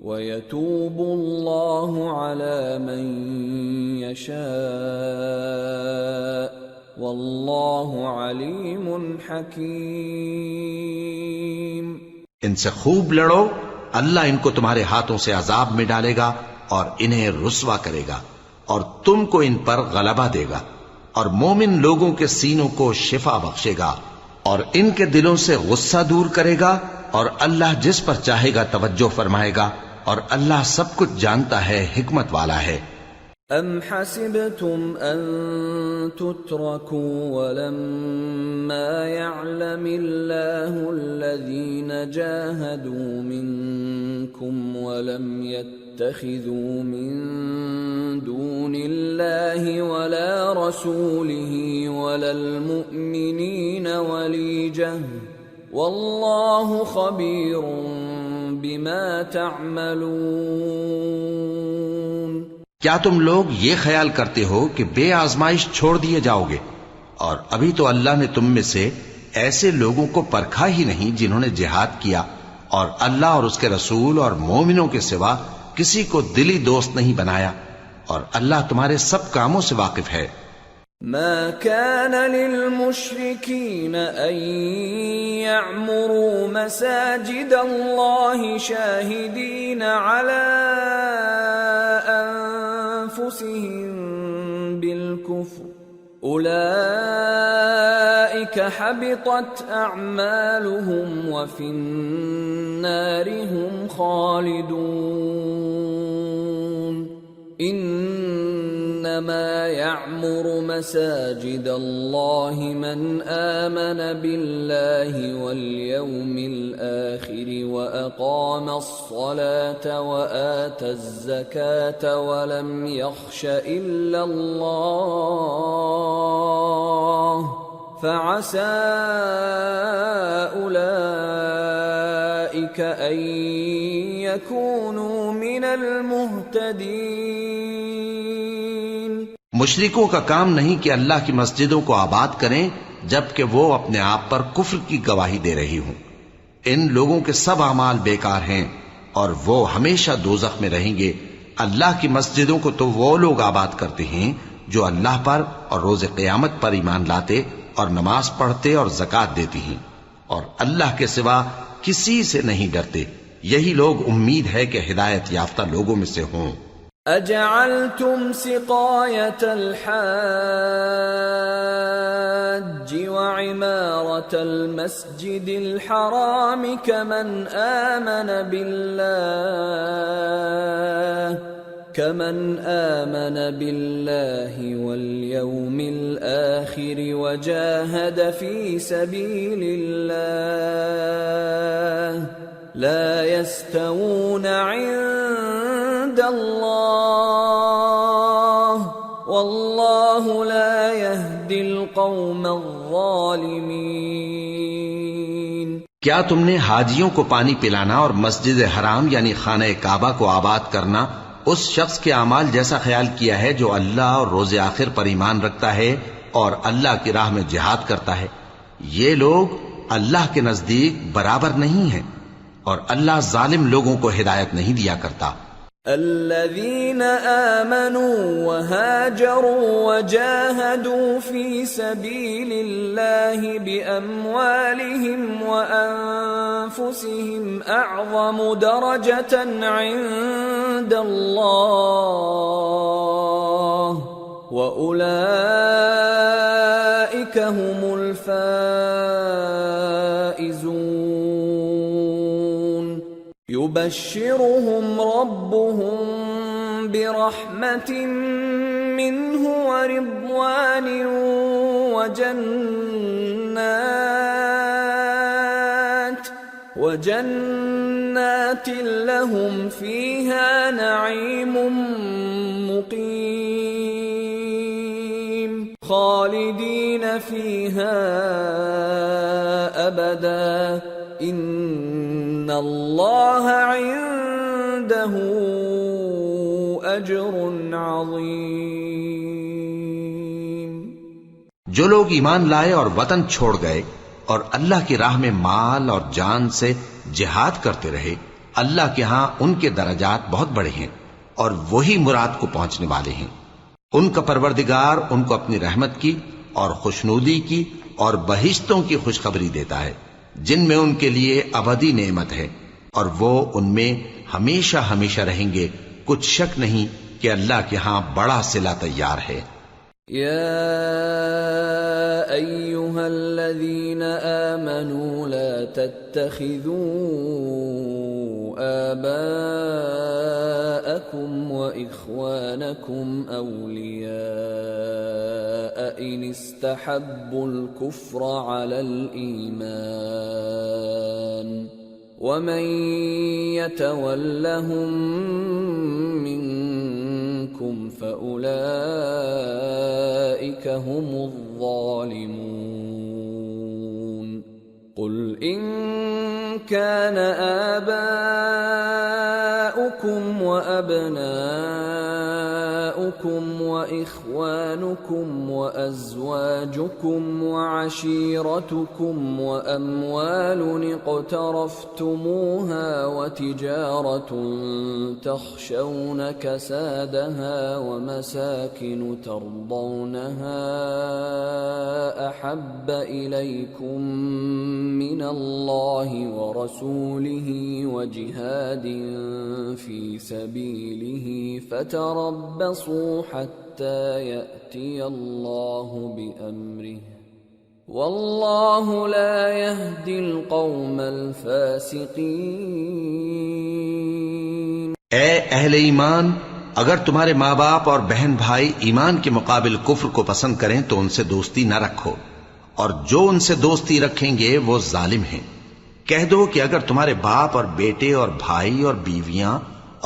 A: وَيَتُوبُ اللَّهُ عَلَى مَن يَشَاءُ وَاللَّهُ عَلِيمٌ حَكِيمٌ۔
B: ان سے خوب لڑو، اللہ ان کو تمہارے ہاتھوں سے عذاب میں ڈالے گا اور انہیں رسوا کرے گا، اور تم کو ان پر غلبہ دے گا، اور مومن لوگوں کے سینوں کو شفا بخشے گا، اور ان کے دلوں سے غصہ دور کرے گا، اور اللہ جس پر چاہے گا توجہ فرمائے گا، اور اللہ سب کچھ جانتا ہے، حکمت والا ہے۔
A: ام حسبتم ان تتركوا ولما يعلم الله الذين جاهدوا منكم ولم يتخذوا من دون الله ولا رسوله ولا المؤمنين وليجة والله خبير بما تعملون.
B: کیا تم لوگ یہ خیال کرتے ہو کہ بے آزمائش چھوڑ دیے جاؤ گے؟ اور ابھی تو اللہ نے تم میں سے ایسے لوگوں کو پرکھا ہی نہیں جنہوں نے جہاد کیا، اور اللہ اور اس کے رسول اور مومنوں کے سوا کسی کو دلی دوست نہیں بنایا، اور اللہ تمہارے سب کاموں سے واقف ہے.
A: ما كان للمشركين أن يعمروا مساجد الله شاهدين على أنفسهم بالكفر أولئك حبطت أعمالهم وفي النار هم خالدون. انما يعمر مساجد الله من آمن بالله واليوم الآخر وأقام الصلاة وآتى الزكاة ولم يخش إلا الله فعسى أولئك أن يكونوا من المهتدين.
B: مشرکوں کا کام نہیں کہ اللہ کی مسجدوں کو آباد کریں جبکہ وہ اپنے آپ پر کفر کی گواہی دے رہی ہوں. ان لوگوں کے سب اعمال بیکار ہیں اور وہ ہمیشہ دوزخ میں رہیں گے. اللہ کی مسجدوں کو تو وہ لوگ آباد کرتے ہیں جو اللہ پر اور روز قیامت پر ایمان لاتے اور نماز پڑھتے اور زکوٰۃ دیتی ہیں اور اللہ کے سوا کسی سے نہیں ڈرتے. یہی لوگ امید ہے کہ ہدایت یافتہ لوگوں میں سے ہوں.
A: اجعلتم سقاية الحاج وعمارة المسجد الحرام كمن آمن بالله واليوم الآخر وجاهد في سبيل الله لا يستوون عند الله والله لا يهدي القوم الظالمين.
B: کیا تم نے حاجیوں کو پانی پلانا اور مسجد حرام یعنی خانہ کعبہ کو آباد کرنا اس شخص کے اعمال جیسا خیال کیا ہے جو اللہ اور روز آخر پر ایمان رکھتا ہے اور اللہ کی راہ میں جہاد کرتا ہے؟ یہ لوگ اللہ کے نزدیک برابر نہیں ہیں اور اللہ ظالم لوگوں کو ہدایت نہیں دیا کرتا.
A: الذين آمنوا وهاجروا وجاهدوا في سبيل الله بأموالهم وأنفسهم أعظم درجة عند الله وأولئك هم الفائزون. يبشرهم ربهم برحمة منه ورضوان وجنات لهم فيها نعيم مقيم خالدين فيها أبدا ان اللہ عنده اجر عظیم.
B: جو لوگ ایمان لائے اور وطن چھوڑ گئے اور اللہ کی راہ میں مال اور جان سے جہاد کرتے رہے، اللہ کے ہاں ان کے درجات بہت بڑے ہیں اور وہی مراد کو پہنچنے والے ہیں. ان کا پروردگار ان کو اپنی رحمت کی اور خوشنودی کی اور بہشتوں کی خوشخبری دیتا ہے جن میں ان کے لیے ابدی نعمت ہے اور وہ ان میں ہمیشہ ہمیشہ رہیں گے. کچھ شک نہیں کہ اللہ کے ہاں بڑا صلہ تیار ہے.
A: يا أيها الذين آمنوا لا تتخذوا آباءكم وإخوانكم أولياء إن استحبوا الكفر على الإيمان ومن يتولهم منكم فأولئك هم الظالمون. قل إن كان آباؤكم وأبناؤكم وإخوانكم وأزواجكم وعشيرتكم وأموال اقترفتموها وتجارة تخشون كسادها ومساكن ترضونها أحب إليكم من الله ورسوله وجهاد في سبيله فتربصوا حتى يأتي الله بأمره والله لا يهدي القوم الفاسقين۔
B: اے اہل ایمان، اگر تمہارے ماں باپ اور بہن بھائی ایمان کے مقابل کفر کو پسند کریں تو ان سے دوستی نہ رکھو، اور جو ان سے دوستی رکھیں گے وہ ظالم ہیں۔ کہہ دو کہ اگر تمہارے باپ اور بیٹے اور بھائی اور بیویاں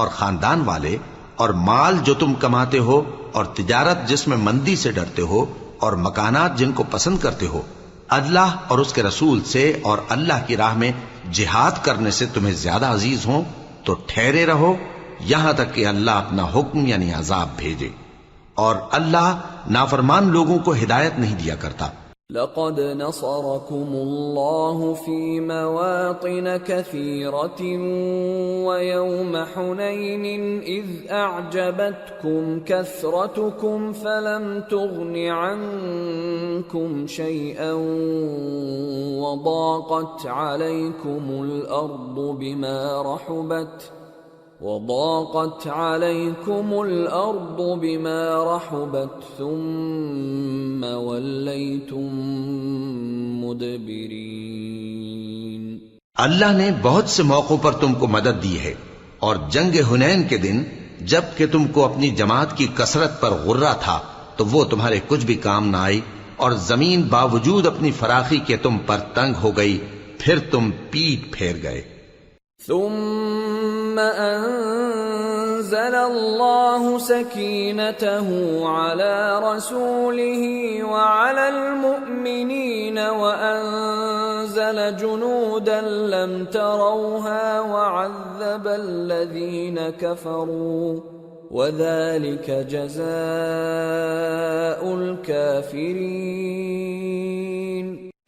B: اور خاندان والے اور مال جو تم کماتے ہو اور تجارت جس میں مندی سے ڈرتے ہو اور مکانات جن کو پسند کرتے ہو اللہ اور اس کے رسول سے اور اللہ کی راہ میں جہاد کرنے سے تمہیں زیادہ عزیز ہوں تو ٹھہرے رہو یہاں تک کہ اللہ اپنا حکم یعنی عذاب بھیجے، اور اللہ نافرمان لوگوں کو ہدایت نہیں دیا کرتا۔
A: لقد نصركم الله في مواطن كثيرة ويوم حنين إذ أعجبتكم كثرتكم فلم تغن عنكم شيئا وضاقت عليكم الأرض بما رحبت ثم وليتم مدبرين۔
B: اللہ نے بہت سے موقعوں پر تم کو مدد دی ہے، اور جنگ حنین کے دن جب کہ تم کو اپنی جماعت کی کثرت پر غرہ تھا تو وہ تمہارے کچھ بھی کام نہ آئی، اور زمین باوجود اپنی فراخی کے تم پر تنگ ہو گئی، پھر تم پیٹ پھیر گئے۔
A: ثم أنزل الله سكينته على رسوله وعلى المؤمنين وأنزل جنودا لم تروها وعذب الذين كفروا وذلك جزاء الكافرين۔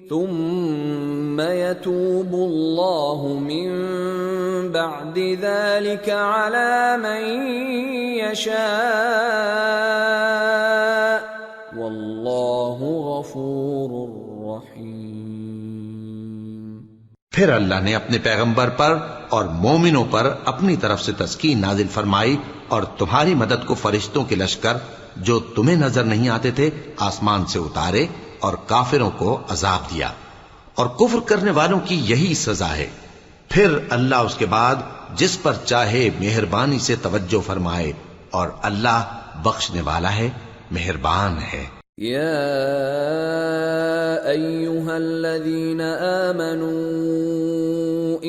A: ثم يتوب الله من بعد ذلك على من يشاء والله غفور رحيم۔
B: پھر اللہ نے اپنے پیغمبر پر اور مومنوں پر اپنی طرف سے تسکین نازل فرمائی، اور تمہاری مدد کو فرشتوں کے لشکر جو تمہیں نظر نہیں آتے تھے آسمان سے اتارے، اور کافروں کو عذاب دیا، اور کفر کرنے والوں کی یہی سزا ہے۔ پھر اللہ اس کے بعد جس پر چاہے مہربانی سے توجہ فرمائے، اور اللہ بخشنے والا ہے، مہربان ہے۔
A: یا ایہا الذین آمنوا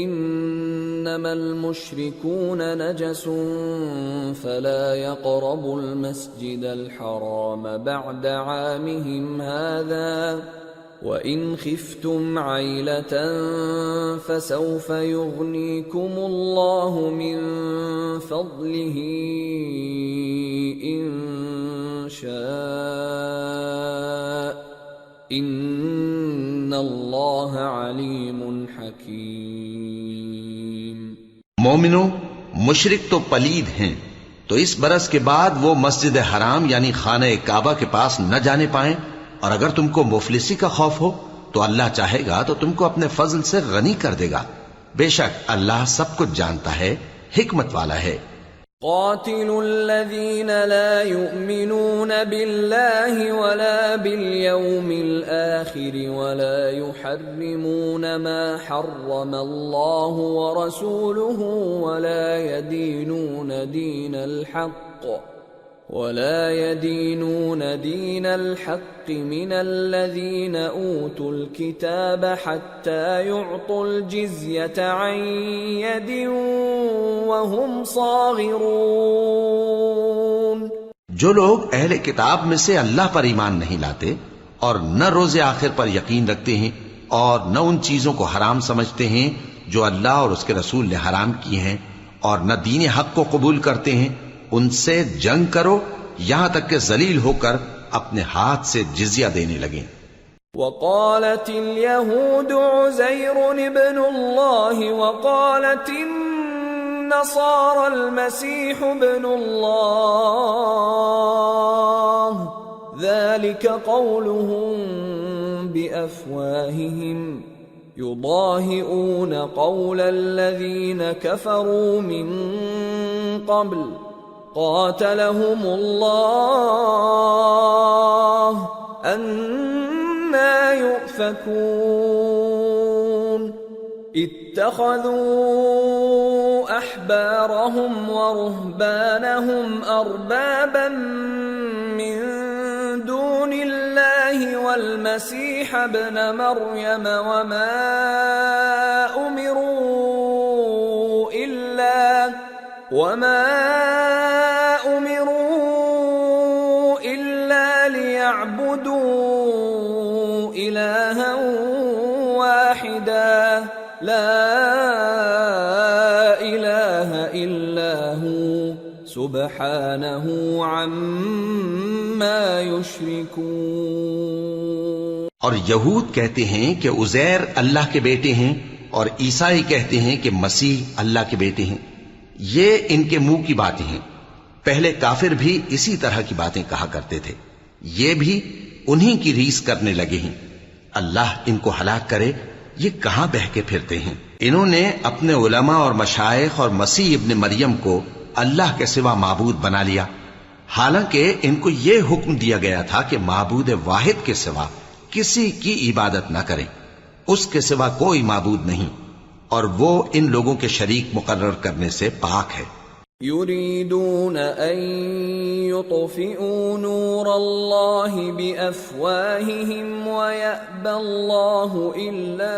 A: انما المشركون نجس فلا يقربوا المسجد الحرام بعد عامهم هذا وَإِنْ خِفْتُمْ عَيْلَةً فَسَوْفَ يُغْنِيكُمُ اللَّهُ مِنْ فَضْلِهِ إِنْ شَاءَ إِنَّ اللَّهَ عَلِيمٌ حَكِيمٌ۔
B: مومنو، مشرک تو پلید ہیں، تو اس برس کے بعد وہ مسجد حرام یعنی خانہ کعبہ کے پاس نہ جانے پائیں، اور اگر تم کو مفلسی کا خوف ہو تو اللہ چاہے گا تو تم کو اپنے فضل سے غنی کر دے گا، بے شک اللہ سب کچھ جانتا ہے، حکمت والا ہے۔
A: قاتلوا الذين لا يؤمنون بالله ولا باليوم الآخر ولا يحرمون ما حرم الله ورسوله ولا يدينون دين الحق من الذين أوتوا الكتاب حتى يعطوا الجزية عن يد وهم صاغرون۔
B: جو لوگ اہل کتاب میں سے اللہ پر ایمان نہیں لاتے اور نہ روز آخر پر یقین رکھتے ہیں اور نہ ان چیزوں کو حرام سمجھتے ہیں جو اللہ اور اس کے رسول نے حرام کی ہیں اور نہ دین حق کو قبول کرتے ہیں، ان سے جنگ کرو یہاں تک کہ ذلیل ہو کر اپنے ہاتھ سے جزیہ دینے لگیں۔
A: وقالت اليهود عزير ابن الله وقالت النصارى المسيح ابن الله ذلك قولهم بأفواههم يضاهئون قول الذين كفروا من قبل قاتلهم الله أنى يؤفكون اتخذوا أحبارهم ورهبانهم أربابا من دون الله والمسيح ابن مريم وما أمروا إلا ليعبدوا إلها واحدا لا إله إلا هو سبحانه عما يشركون۔
B: اور یہود کہتے ہیں کہ عزیر اللہ کے بیٹے ہیں اور عیسائی کہتے ہیں کہ مسیح اللہ کے بیٹے ہیں۔ یہ ان کے منہ کی باتیں ہیں، پہلے کافر بھی اسی طرح کی باتیں کہا کرتے تھے، یہ بھی انہی کی ریس کرنے لگے ہیں۔ اللہ ان کو ہلاک کرے، یہ کہاں بہہ کے پھرتے ہیں۔ انہوں نے اپنے علماء اور مشائخ اور مسیح ابن مریم کو اللہ کے سوا معبود بنا لیا، حالانکہ ان کو یہ حکم دیا گیا تھا کہ معبود واحد کے سوا کسی کی عبادت نہ کریں، اس کے سوا کوئی معبود نہیں، اور وہ ان لوگوں کے شریک مقرر کرنے سے پاک ہے۔
A: يريدون أن يطفئوا نور الله بأفواههم ويأبى الله إلا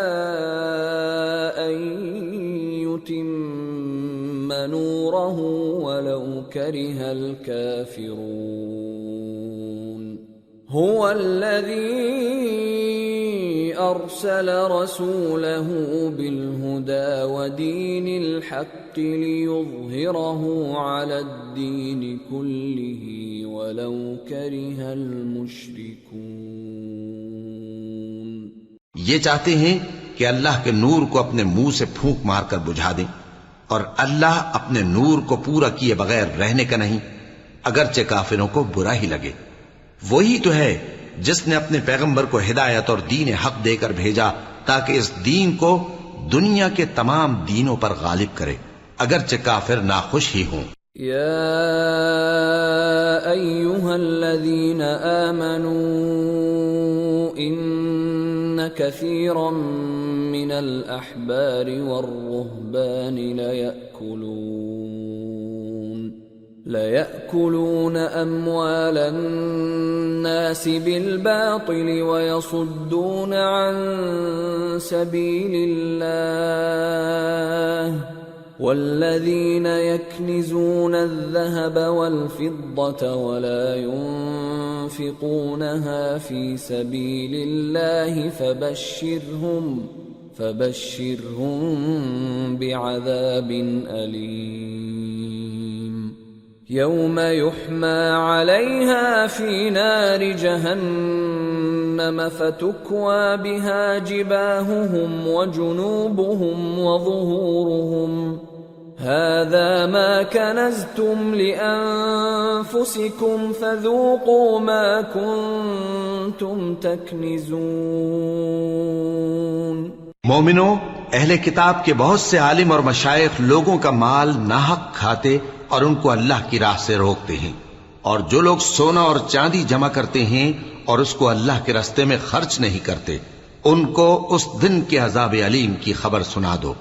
A: أن يتم نوره ولو كره الكافرون هو الذي أرسل رسوله بالهدى ودين الحق ليظهره على الدين كله ولو كره المشركون۔
B: یہ چاہتے ہیں کہ اللہ کے نور کو اپنے منہ سے پھونک مار کر بجھا دیں، اور اللہ اپنے نور کو پورا کیے بغیر رہنے کا نہیں، اگرچہ کافروں کو برا ہی لگے۔ وہی تو ہے جس نے اپنے پیغمبر کو ہدایت اور دین حق دے کر بھیجا تاکہ اس دین کو دنیا کے تمام دینوں پر غالب کرے، اگرچہ کافر ناخوش ہی ہوں۔
A: یا ایھا الذین آمنوا ان کثیرا من الاحبار والرہبان لَيَأْكُلُونَ أَمْوَالَ النَّاسِ بِالْبَاطِلِ وَيَصُدُّونَ عَن سَبِيلِ اللَّهِ وَالَّذِينَ يَكْنِزُونَ الذَّهَبَ وَالْفِضَّةَ وَلَا يُنْفِقُونَهَا فِي سَبِيلِ اللَّهِ فَبَشِّرْهُم بِعَذَابٍ أَلِيمٍ يوم يحمى عليها في نار جهنم فتكوى بها جباههم وجنوبهم وظهورهم هذا ما كنزتم لأنفسكم فذوقوا ما كنتم تكنزون۔
B: مومنو، اہل کتاب کے بہت سے عالم اور مشائخ لوگوں کا مال ناحق کھاتے اور ان کو اللہ کی راہ سے روکتے ہیں، اور جو لوگ سونا اور چاندی جمع کرتے ہیں اور اس کو اللہ کے راستے میں خرچ نہیں کرتے، ان کو اس دن کے عذاب علیم کی خبر سنا دو،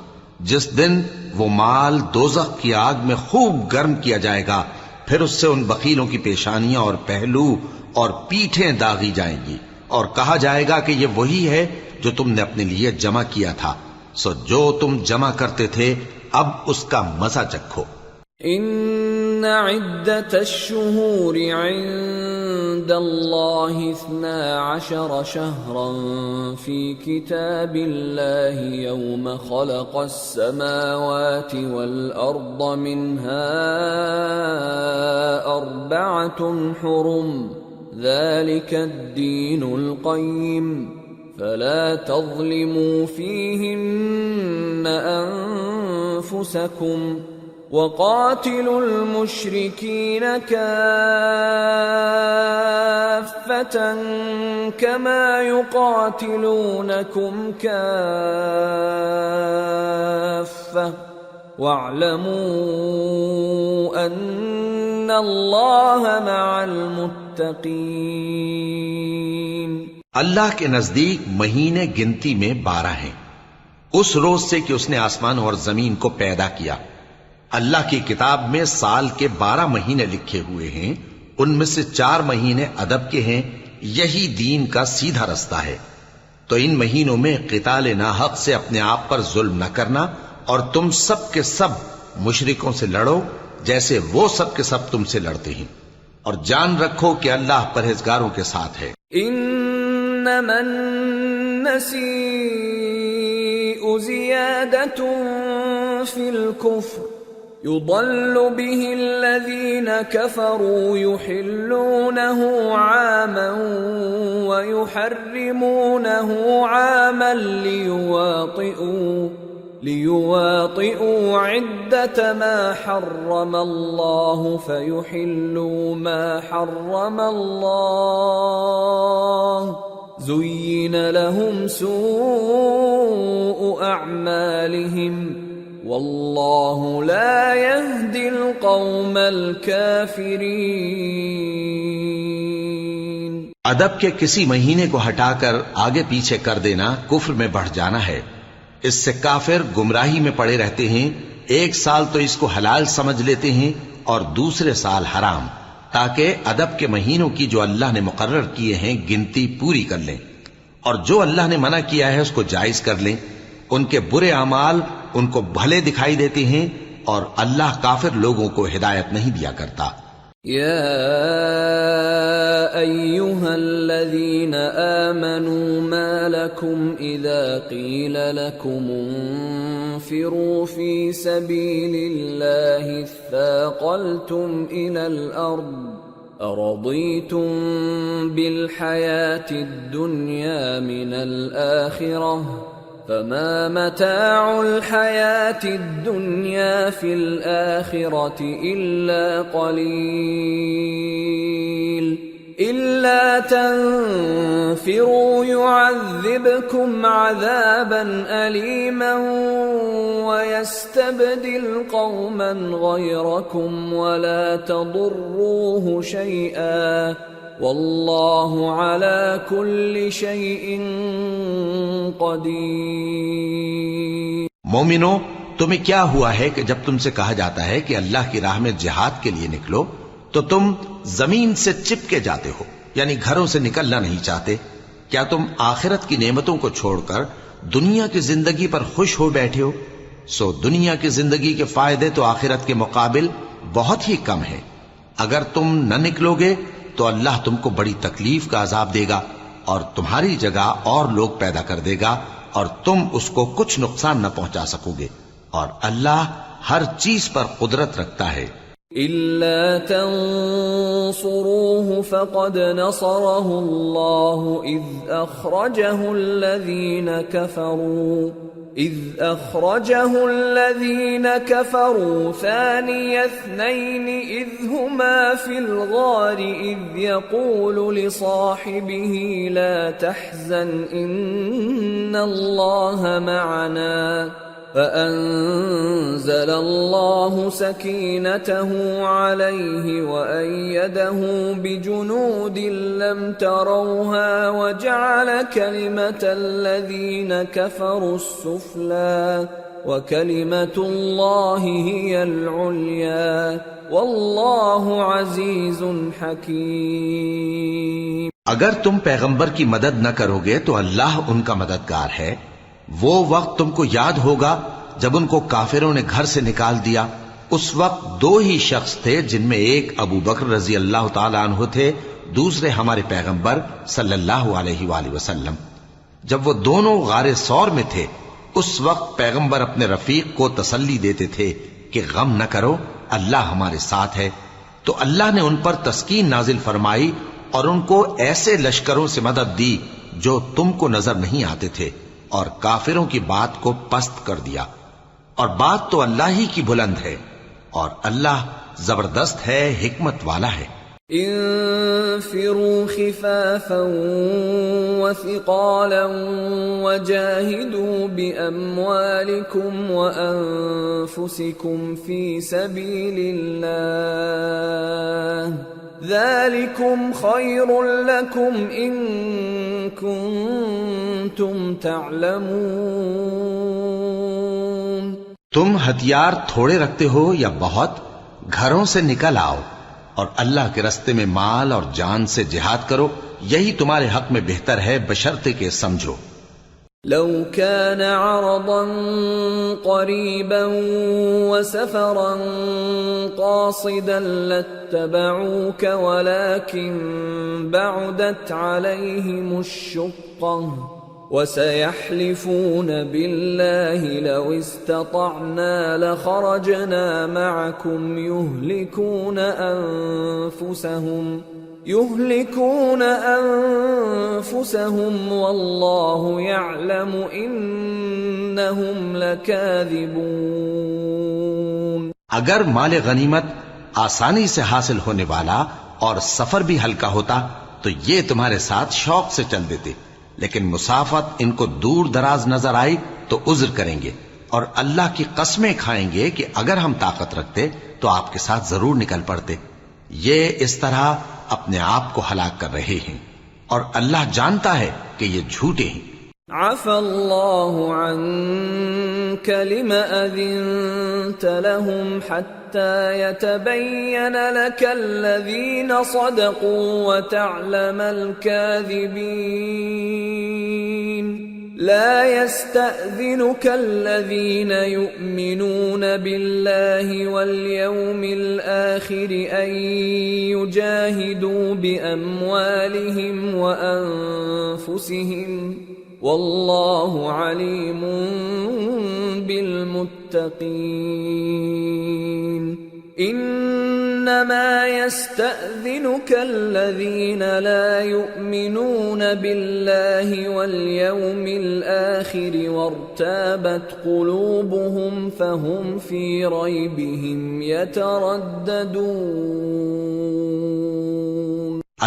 B: جس دن وہ مال دوزخ کی آگ میں خوب گرم کیا جائے گا، پھر اس سے ان بخیلوں کی پیشانیاں اور پہلو اور پیٹھیں داغی جائیں گی، اور کہا جائے گا کہ یہ وہی ہے جو تم نے اپنے لیے جمع کیا تھا، سو جو تم جمع کرتے تھے اب اس کا مزہ چکھو۔
A: ان عدت الشہور عند الله 12 شهرا في كتاب الله يوم خلق السماوات والأرض منها 4 حرم ذلك الدين القيم فلا تظلموا فيهن أنفسكم وقاتلوا المشركين كافة كما يقاتلونكم كافة واعلموا أن الله مع المتقين۔
B: اللہ کے نزدیک مہینے گنتی میں 12 ہیں، اس روز سے کہ اس نے آسمان اور زمین کو پیدا کیا۔ اللہ کی کتاب میں سال کے 12 مہینے لکھے ہوئے ہیں، ان میں سے 4 مہینے ادب کے ہیں، یہی دین کا سیدھا رستہ ہے۔ تو ان مہینوں میں قتال ناحق سے اپنے آپ پر ظلم نہ کرنا، اور تم سب کے سب مشرکوں سے لڑو جیسے وہ سب کے سب تم سے لڑتے ہیں، اور جان رکھو کہ اللہ پرہیزگاروں کے ساتھ ہے۔
A: انما النسیء زیادۃ فی الکفر يضل به الذين كفروا يحلونه عاما ويحرمونه عاما ليواطئوا عدة ما حرم الله فيحلوا ما حرم الله زين لهم سوء أعمالهم واللہ لا يهدی القوم الکافرین۔
B: ادب کے کسی مہینے کو ہٹا کر آگے پیچھے کر دینا کفر میں بڑھ جانا ہے، اس سے کافر گمراہی میں پڑے رہتے ہیں۔ ایک سال تو اس کو حلال سمجھ لیتے ہیں اور دوسرے سال حرام، تاکہ ادب کے مہینوں کی جو اللہ نے مقرر کیے ہیں گنتی پوری کر لیں، اور جو اللہ نے منع کیا ہے اس کو جائز کر لیں۔ ان کے برے اعمال ان کو بھلے دکھائی دیتے ہیں، اور اللہ کافر لوگوں کو ہدایت نہیں دیا کرتا۔
A: یا ایھا الذین آمنوا ما لکم اذا قیل لکم انفروا فی سبیل اللہ اثاقلتم الی الارض ارضیتم بالحیاة الدنیا من الآخرة فما متاع الحياة الدنيا في الآخرة إلا قليل إلا تنفروا يعذبكم عذابا أليما ويستبدل قوما غيركم ولا تضروه شيئا واللہ علی کل شیء قدیر۔
B: مومنو، تمہیں کیا ہوا ہے کہ جب تم سے کہا جاتا ہے کہ اللہ کی راہ میں جہاد کے لیے نکلو تو تم زمین سے چپکے جاتے ہو، یعنی گھروں سے نکلنا نہیں چاہتے؟ کیا تم آخرت کی نعمتوں کو چھوڑ کر دنیا کی زندگی پر خوش ہو بیٹھے ہو؟ سو دنیا کی زندگی کے فائدے تو آخرت کے مقابل بہت ہی کم ہیں۔ اگر تم نہ نکلو گے تو اللہ تم کو بڑی تکلیف کا عذاب دے گا، اور تمہاری جگہ اور لوگ پیدا کر دے گا، اور تم اس کو کچھ نقصان نہ پہنچا سکو گے، اور اللہ ہر چیز پر قدرت رکھتا ہے۔
A: إِلَّا تَنصُرُوهُ فَقَدْ نَصَرَهُ اللَّهُ إِذْ أَخْرَجَهُ الَّذِينَ كَفَرُوا ثَانِيَ اثْنَيْنِ إِذْ هُمَا فِي الْغَارِ إِذْ يَقُولُ لِصَاحِبِهِ لَا تَحْزَنْ إِنَّ اللَّهَ مَعَنَا فأنزل الله سكينته عليه وأيده بجنود لم تروها وجعل كلمة الذين كفروا السفلى وكلمة الله هي العليا والله عزيز حكيم۔
B: اگر تم پیغمبر کی مدد نہ کرو گے تو اللہ ان کا مددگار ہے۔ وہ وقت تم کو یاد ہوگا جب ان کو کافروں نے گھر سے نکال دیا۔ اس وقت دو ہی شخص تھے، جن میں ایک ابو بکر رضی اللہ تعالی عنہ تھے دوسرے ہمارے پیغمبر صلی اللہ علیہ وآلہ وسلم۔ جب وہ دونوں غار ثور میں تھے اس وقت پیغمبر اپنے رفیق کو تسلی دیتے تھے کہ غم نہ کرو، اللہ ہمارے ساتھ ہے۔ تو اللہ نے ان پر تسکین نازل فرمائی اور ان کو ایسے لشکروں سے مدد دی جو تم کو نظر نہیں آتے تھے، اور کافروں کی بات کو پست کر دیا۔ اور بات تو اللہ ہی کی بلند ہے، اور اللہ زبردست ہے، حکمت والا ہے۔
A: انفروا خفافا وثقالا وجاهدوا بأموالكم وأنفسكم في سبيل الله ذلكم خير لكم إن كنتم تعلمون۔
B: تم ہتھیار تھوڑے رکھتے ہو یا بہت، گھروں سے نکل آؤ اور اللہ کے رستے میں مال اور جان سے جہاد کرو، یہی تمہارے حق میں بہتر ہے بشرطے کہ سمجھو۔
A: لو كان عرضا قريبا وسفرا قاصدا لاتبعوك ولكن بعدت عليهم الشقة وسيحلفون بالله لو استطعنا لخرجنا معكم يهلكون أنفسهم والله يعلم إنهم لكاذبون۔
B: اگر مال غنیمت آسانی سے حاصل ہونے والا اور سفر بھی ہلکا ہوتا تو یہ تمہارے ساتھ شوق سے چل دیتے، لیکن مسافت ان کو دور دراز نظر آئی تو عذر کریں گے، اور اللہ کی قسمیں کھائیں گے کہ اگر ہم طاقت رکھتے تو آپ کے ساتھ ضرور نکل پڑتے۔ یہ اس طرح اپنے آپ کو ہلاک کر رہے ہیں، اور اللہ جانتا ہے کہ یہ جھوٹے ہیں۔
A: عفى الله عنك لما أذنت لهم حتى يتبين لك الذين صدقوا وتعلم الكاذبين۔ لا يستأذنك الذين يؤمنون بالله واليوم الآخر أن يجاهدوا بأموالهم وأنفسهم والله عليم بالمتقين۔ انما يستأذنك الذين لا يؤمنون بالله واليوم الآخر وارتابت قلوبهم فهم في ريبهم يترددون۔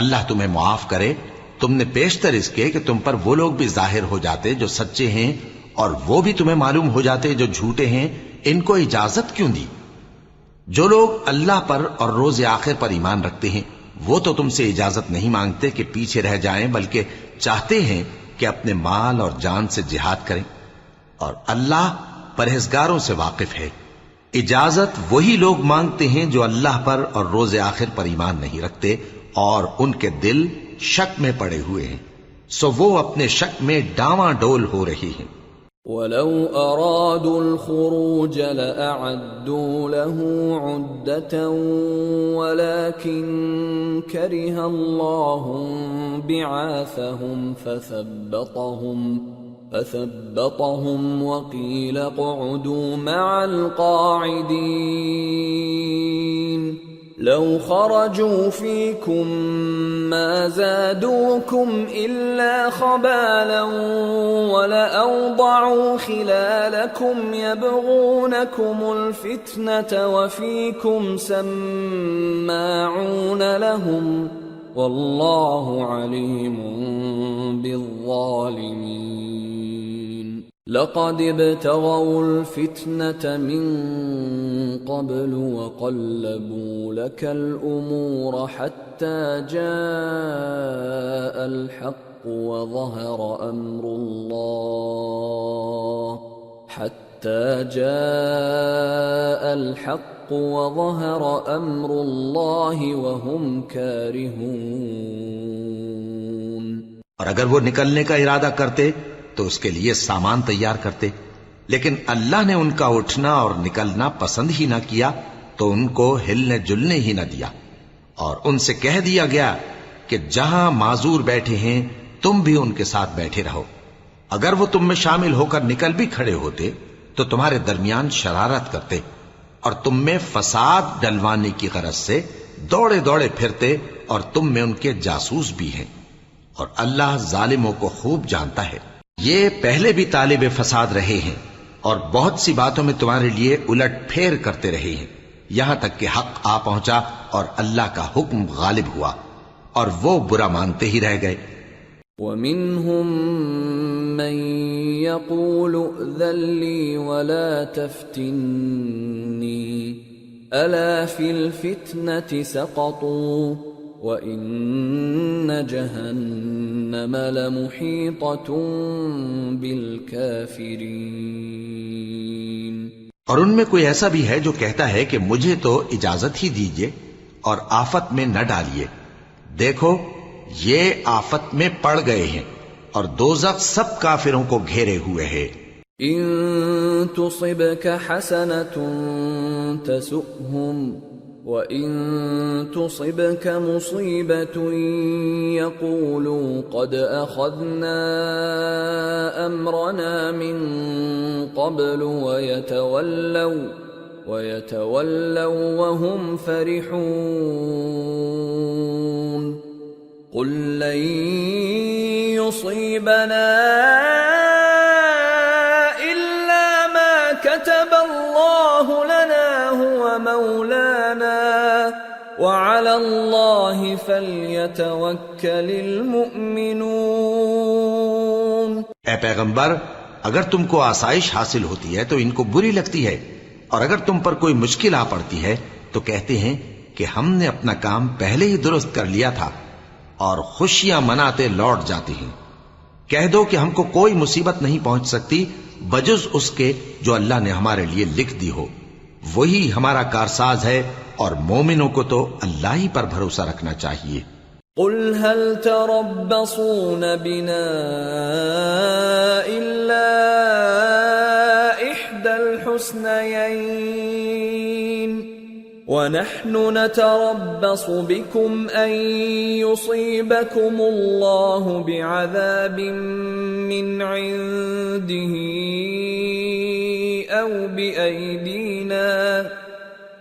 B: اللہ تمہیں معاف کرے، تم نے پیشتر اس کے کہ تم پر وہ لوگ بھی ظاہر ہو جاتے جو سچے ہیں، اور وہ بھی تمہیں معلوم ہو جاتے جو جھوٹے ہیں۔ ان کو اجازت کیوں دی؟ جو لوگ اللہ پر اور روز آخر پر ایمان رکھتے ہیں وہ تو تم سے اجازت نہیں مانگتے کہ پیچھے رہ جائیں، بلکہ چاہتے ہیں کہ اپنے مال اور جان سے جہاد کریں، اور اللہ پرہیزگاروں سے واقف ہے۔ اجازت وہی لوگ مانگتے ہیں جو اللہ پر اور روز آخر پر ایمان نہیں رکھتے اور ان کے دل شک میں پڑے ہوئے ہیں، سو وہ اپنے شک میں ڈاواں ڈول ہو رہی ہیں۔
A: وَلَوْ أَرَادُوا الْخُرُوجَ لَأَعَدُّوا لَهُ عُدَّةً وَلَكِنْ كَرِهَ اللَّهُ بِعَاثَهُمْ فَثَبَّطَهُمْ وَقِيلَ اقْعُدُوا مَعَ الْقَاعِدِينَ۔ لو خرجوا فيكم ما زادوكم إلا خبالا ولأوضعوا خلالكم يبغونكم الفتنة وفيكم سماعون لهم والله عليم بالظالمين۔ لقد ابتغوا الفتنة من قبل وقلبوا لك الأمور حتى جاء الحق وظهر أمر الله وهم كارهون۔
B: اور اگر وہ نکلنے کا ارادہ کرتے تو اس کے لیے سامان تیار کرتے، لیکن اللہ نے ان کا اٹھنا اور نکلنا پسند ہی نہ کیا تو ان کو ہلنے جلنے ہی نہ دیا، اور ان سے کہہ دیا گیا کہ جہاں معذور بیٹھے ہیں تم بھی ان کے ساتھ بیٹھے رہو. اگر وہ تم میں شامل ہو کر نکل بھی کھڑے ہوتے تو تمہارے درمیان شرارت کرتے اور تم میں فساد ڈلوانے کی غرض سے دوڑے دوڑے پھرتے اور تم میں ان کے جاسوس بھی ہیں. اور اللہ ظالموں کو خوب جانتا ہے. یہ پہلے بھی طالب فساد رہے ہیں اور بہت سی باتوں میں تمہارے لیے الٹ پھیر کرتے رہے ہیں، یہاں تک کہ حق آ پہنچا اور اللہ کا حکم غالب ہوا اور وہ برا مانتے ہی رہ گئے.
A: وَمِنْهُمْ مَنْ يَقُولُ ائْذَنْ لِي وَلَا تَفْتِنِّي أَلَا فِي الْفِتْنَةِ سَقَطُوا وَإِنَّ جَهَنَّمَ لَمُحِيطَةٌ بِالْكَافِرِينَ.
B: اور ان میں کوئی ایسا بھی ہے جو کہتا ہے کہ مجھے تو اجازت ہی دیجئے اور آفت میں نہ ڈالیے. دیکھو یہ آفت میں پڑ گئے ہیں اور دوزخ سب کافروں کو گھیرے ہوئے ہے.
A: إِن تُصِبْكَ حَسَنَةٌ تَسُؤْهُمْ وَإِن تُصِبْكَ مُصِيبَةٌ يَقُولُوا قَدْ أَخَذْنَا أَمْرَنَا مِن قَبْلُ وَيَتَوَلَّوْا وَهُمْ فَرِحُونَ. قُل لَّن يُصِيبَنَا إِلَّا مَا كَتَبَ اللَّهُ لَنَا هُوَ مَوْلَانَا وَعَلَى اللَّهِ فَلْيَتَوَكَّلِ الْمُؤْمِنُونَ.
B: اے پیغمبر اگر تم کو آسائش حاصل ہوتی ہے تو ان کو بری لگتی ہے، اور اگر تم پر کوئی مشکل آ پڑتی ہے تو کہتے ہیں کہ ہم نے اپنا کام پہلے ہی درست کر لیا تھا، اور خوشیاں مناتے لوٹ جاتی ہیں. کہہ دو کہ ہم کو کوئی مصیبت نہیں پہنچ سکتی بجز اس کے جو اللہ نے ہمارے لیے لکھ دی ہو. وہی ہمارا کارساز ہے اور مومنوں کو تو اللہ ہی پر بھروسہ رکھنا چاہیے.
A: قل هل تربصون بنا إلا إحدى الحسنيين ونحن نتربص بكم أن يصيبكم الله بعذاب من عنده أو بأيدينا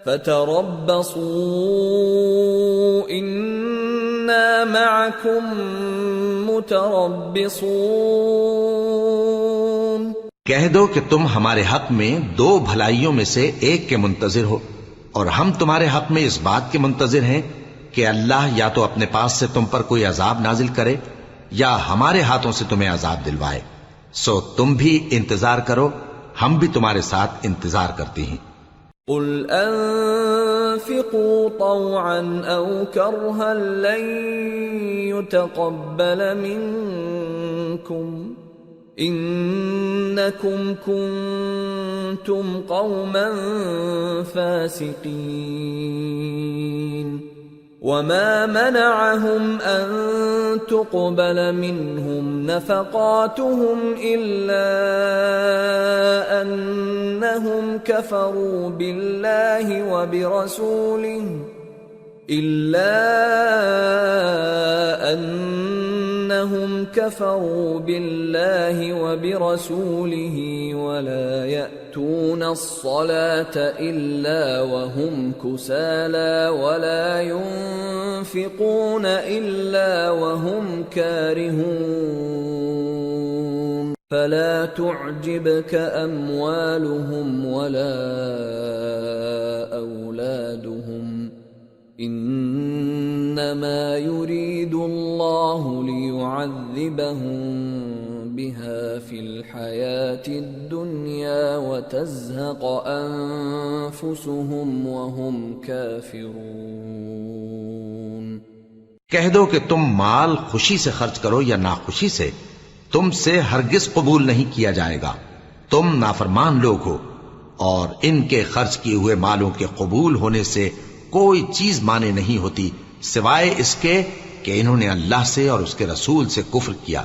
A: فتربصوا إنا معكم متربصون.
B: کہہ دو کہ تم ہمارے حق میں دو بھلائیوں میں سے ایک کے منتظر ہو، اور ہم تمہارے حق میں اس بات کے منتظر ہیں کہ اللہ یا تو اپنے پاس سے تم پر کوئی عذاب نازل کرے یا ہمارے ہاتھوں سے تمہیں عذاب دلوائے. سو تم بھی انتظار کرو، ہم بھی تمہارے ساتھ انتظار کرتے ہیں.
A: قل انفقوا طوعا او کرها لن يتقبل منكم انکم کنتم قوما فاسقین. وما منعهم ان تقبل منهم نفقاتهم الا انهم كفروا بالله وبرسوله ولا يأتون الصلاة إلا وهم كسالى ولا ينفقون إلا وهم كارهون. فلا تعجبك أموالهم ولا أولادهم انما يريد الله ليعذبهم بها في الحياة الدنيا وتزهق انفسهم وهم كافرون.
B: کہہ دو کہ تم مال خوشی سے خرچ کرو یا ناخوشی سے، تم سے ہرگز قبول نہیں کیا جائے گا. تم نافرمان لوگ ہو، اور ان کے خرچ کیے ہوئے مالوں کے قبول ہونے سے کوئی چیز مانے نہیں ہوتی سوائے اس کے کہ انہوں نے اللہ سے اور اس کے رسول سے کفر کیا،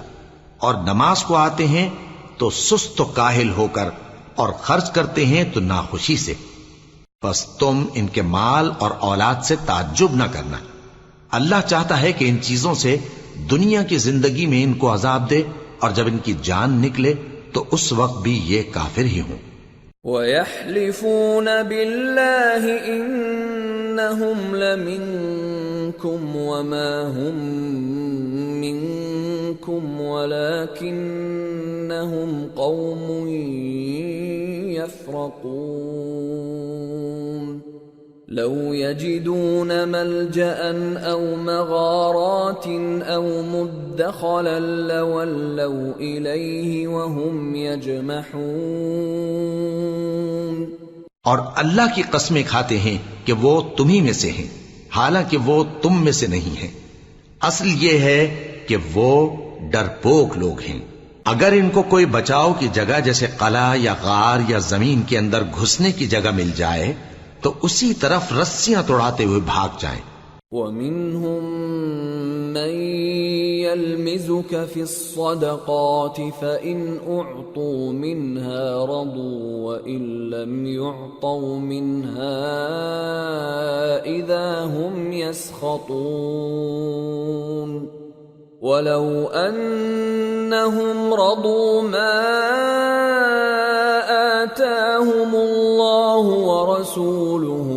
B: اور نماز کو آتے ہیں تو سست و کاہل ہو کر، اور خرچ کرتے ہیں تو ناخوشی سے. بس تم ان کے مال اور اولاد سے تعجب نہ کرنا، اللہ چاہتا ہے کہ ان چیزوں سے دنیا کی زندگی میں ان کو عذاب دے، اور جب ان کی جان نکلے تو اس وقت بھی یہ کافر ہی ہوں۔
A: وَيَحْلِفُونَ بِاللَّهِ إِنَّهُمْ لَمِنكُمْ وَمَا هُمْ مِنكُمْ وَلَكِنَّهُمْ قَوْمٌ يَفْرَقُونَ لَوْ يَجِدُونَ مَلْجَأً أَوْ مَغَارَاتٍ أَوْ مُدَّخَلًا لَوَلَّوْا إِلَيْهِ وَهُمْ يَجْمَحُونَ۔
B: اور اللہ کی قسمیں کھاتے ہیں کہ وہ تمہیں میں سے ہیں، حالانکہ وہ تم میں سے نہیں ہیں۔ اصل یہ ہے کہ وہ ڈرپوک لوگ ہیں۔ اگر ان کو کوئی بچاؤ کی جگہ جیسے قلعہ یا غار یا زمین کے اندر گھسنے کی جگہ مل جائے تو اسی طرف رسیاں توڑاتے ہوئے بھاگ جائیں۔
A: وَمِنْهُمْ مَنْ يَلْمِزُكَ فِي الصَّدَقَاتِ فَإِنْ أُعْطُوا مِنْهَا رَضُوا وَإِنْ لَمْ يُعْطَوْا مِنْهَا إِذَا هُمْ يَسْخَطُونَ وَلَوْ أَنَّهُمْ رَضُوا مَا آتَاهُمُ اللَّهُ وَرَسُولُهُ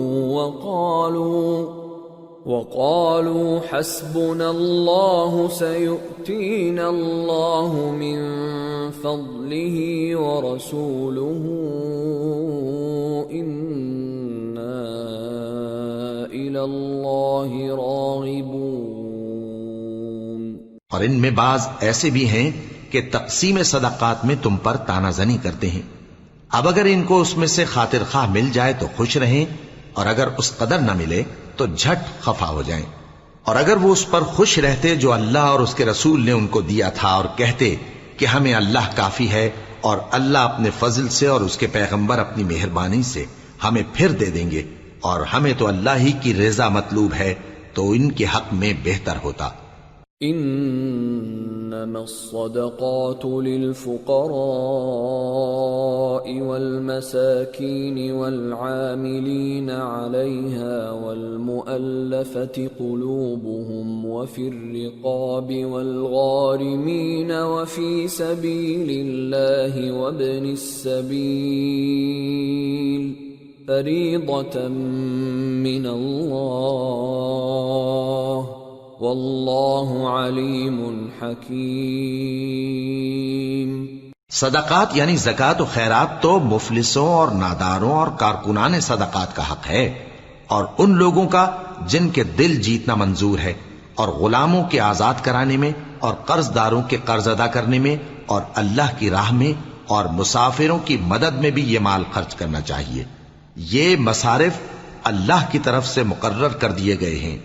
A: وَقَالُوا حَسْبُنَا اللَّهُ سَيُؤْتِينَا اللَّهُ مِنْ فَضْلِهِ وَرَسُولُهُ إِنَّا إِلَى اللَّهِ رَاغِبُونَ۔
B: اور ان میں بعض ایسے بھی ہیں کہ تقسیم صدقات میں تم پر تانا زنی کرتے ہیں۔ اب اگر ان کو اس میں سے خاطر خواہ مل جائے تو خوش رہیں، اور اگر اس قدر نہ ملے تو جھٹ خفا ہو جائیں۔ اور اگر وہ اس پر خوش رہتے جو اللہ اور اس کے رسول نے ان کو دیا تھا، اور کہتے کہ ہمیں اللہ کافی ہے، اور اللہ اپنے فضل سے اور اس کے پیغمبر اپنی مہربانی سے ہمیں پھر دے دیں گے، اور ہمیں تو اللہ ہی کی رضا مطلوب ہے، تو ان کے حق میں بہتر ہوتا۔
A: انما الصدقات للفقراء والمساكين والعاملين عليها والمؤلفة قلوبهم وفي الرقاب والغارمين وفي سبيل الله وابن السبيل فريضة من الله واللہ علیم حکیم۔
B: صدقات یعنی زکوٰۃ و خیرات تو مفلسوں اور ناداروں اور کارکنان صدقات کا حق ہے، اور ان لوگوں کا جن کے دل جیتنا منظور ہے، اور غلاموں کے آزاد کرانے میں، اور قرض داروں کے قرض ادا کرنے میں، اور اللہ کی راہ میں، اور مسافروں کی مدد میں بھی یہ مال خرچ کرنا چاہیے۔ یہ مصارف اللہ کی طرف سے مقرر کر دیے گئے ہیں،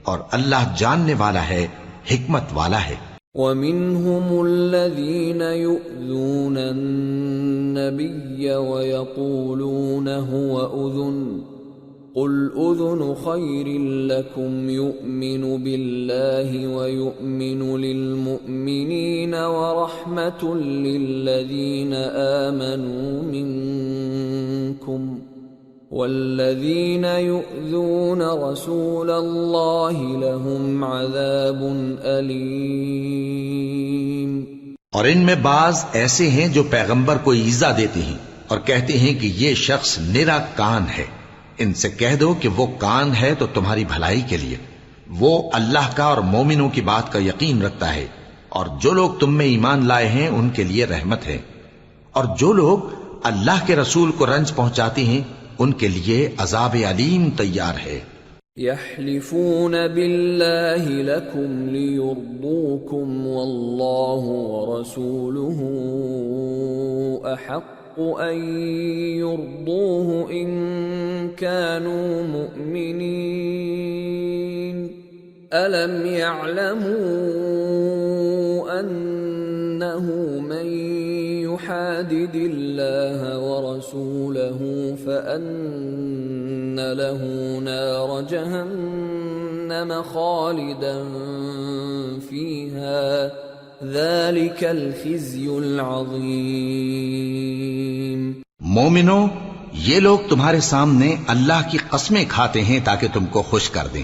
B: اور اللہ جاننے والا ہے، حکمت والا ہے۔
A: وَمِنْهُمُ الَّذِينَ يُؤْذُونَ النَّبِيَّ وَيَقُولُونَ هُوَ أُذُنٌ قُلْ أُذُنُ خَيْرٍ لَكُمْ يُؤْمِنُ بِاللَّهِ وَيُؤْمِنُ لِلْمُؤْمِنِينَ وَرَحْمَةٌ لِلَّذِينَ آمَنُوا مِنْكُمْ والذین یؤذون رسول اللہ لهم عذاب علیم۔
B: اور ان میں بعض ایسے ہیں جو پیغمبر کو ایذا دیتے ہیں اور کہتے ہیں کہ یہ شخص نرا کان ہے۔ ان سے کہہ دو کہ وہ کان ہے تو تمہاری بھلائی کے لیے، وہ اللہ کا اور مومنوں کی بات کا یقین رکھتا ہے، اور جو لوگ تم میں ایمان لائے ہیں ان کے لیے رحمت ہے، اور جو لوگ اللہ کے رسول کو رنج پہنچاتے ہیں ان کے لیے عذاب علیم تیار ہے۔
A: یحلفون باللہ لکم لیرضوکم واللہ ورسولہ احق ان یرضوہ ان كانوا مؤمنین الم یعلموا انہ من يحادد الله ورسوله فأن له نار جهنم خالدا فيها ذلك الخزي العظيم۔
B: مومنو، یہ لوگ تمہارے سامنے اللہ کی قسمیں کھاتے ہیں تاکہ تم کو خوش کر دیں،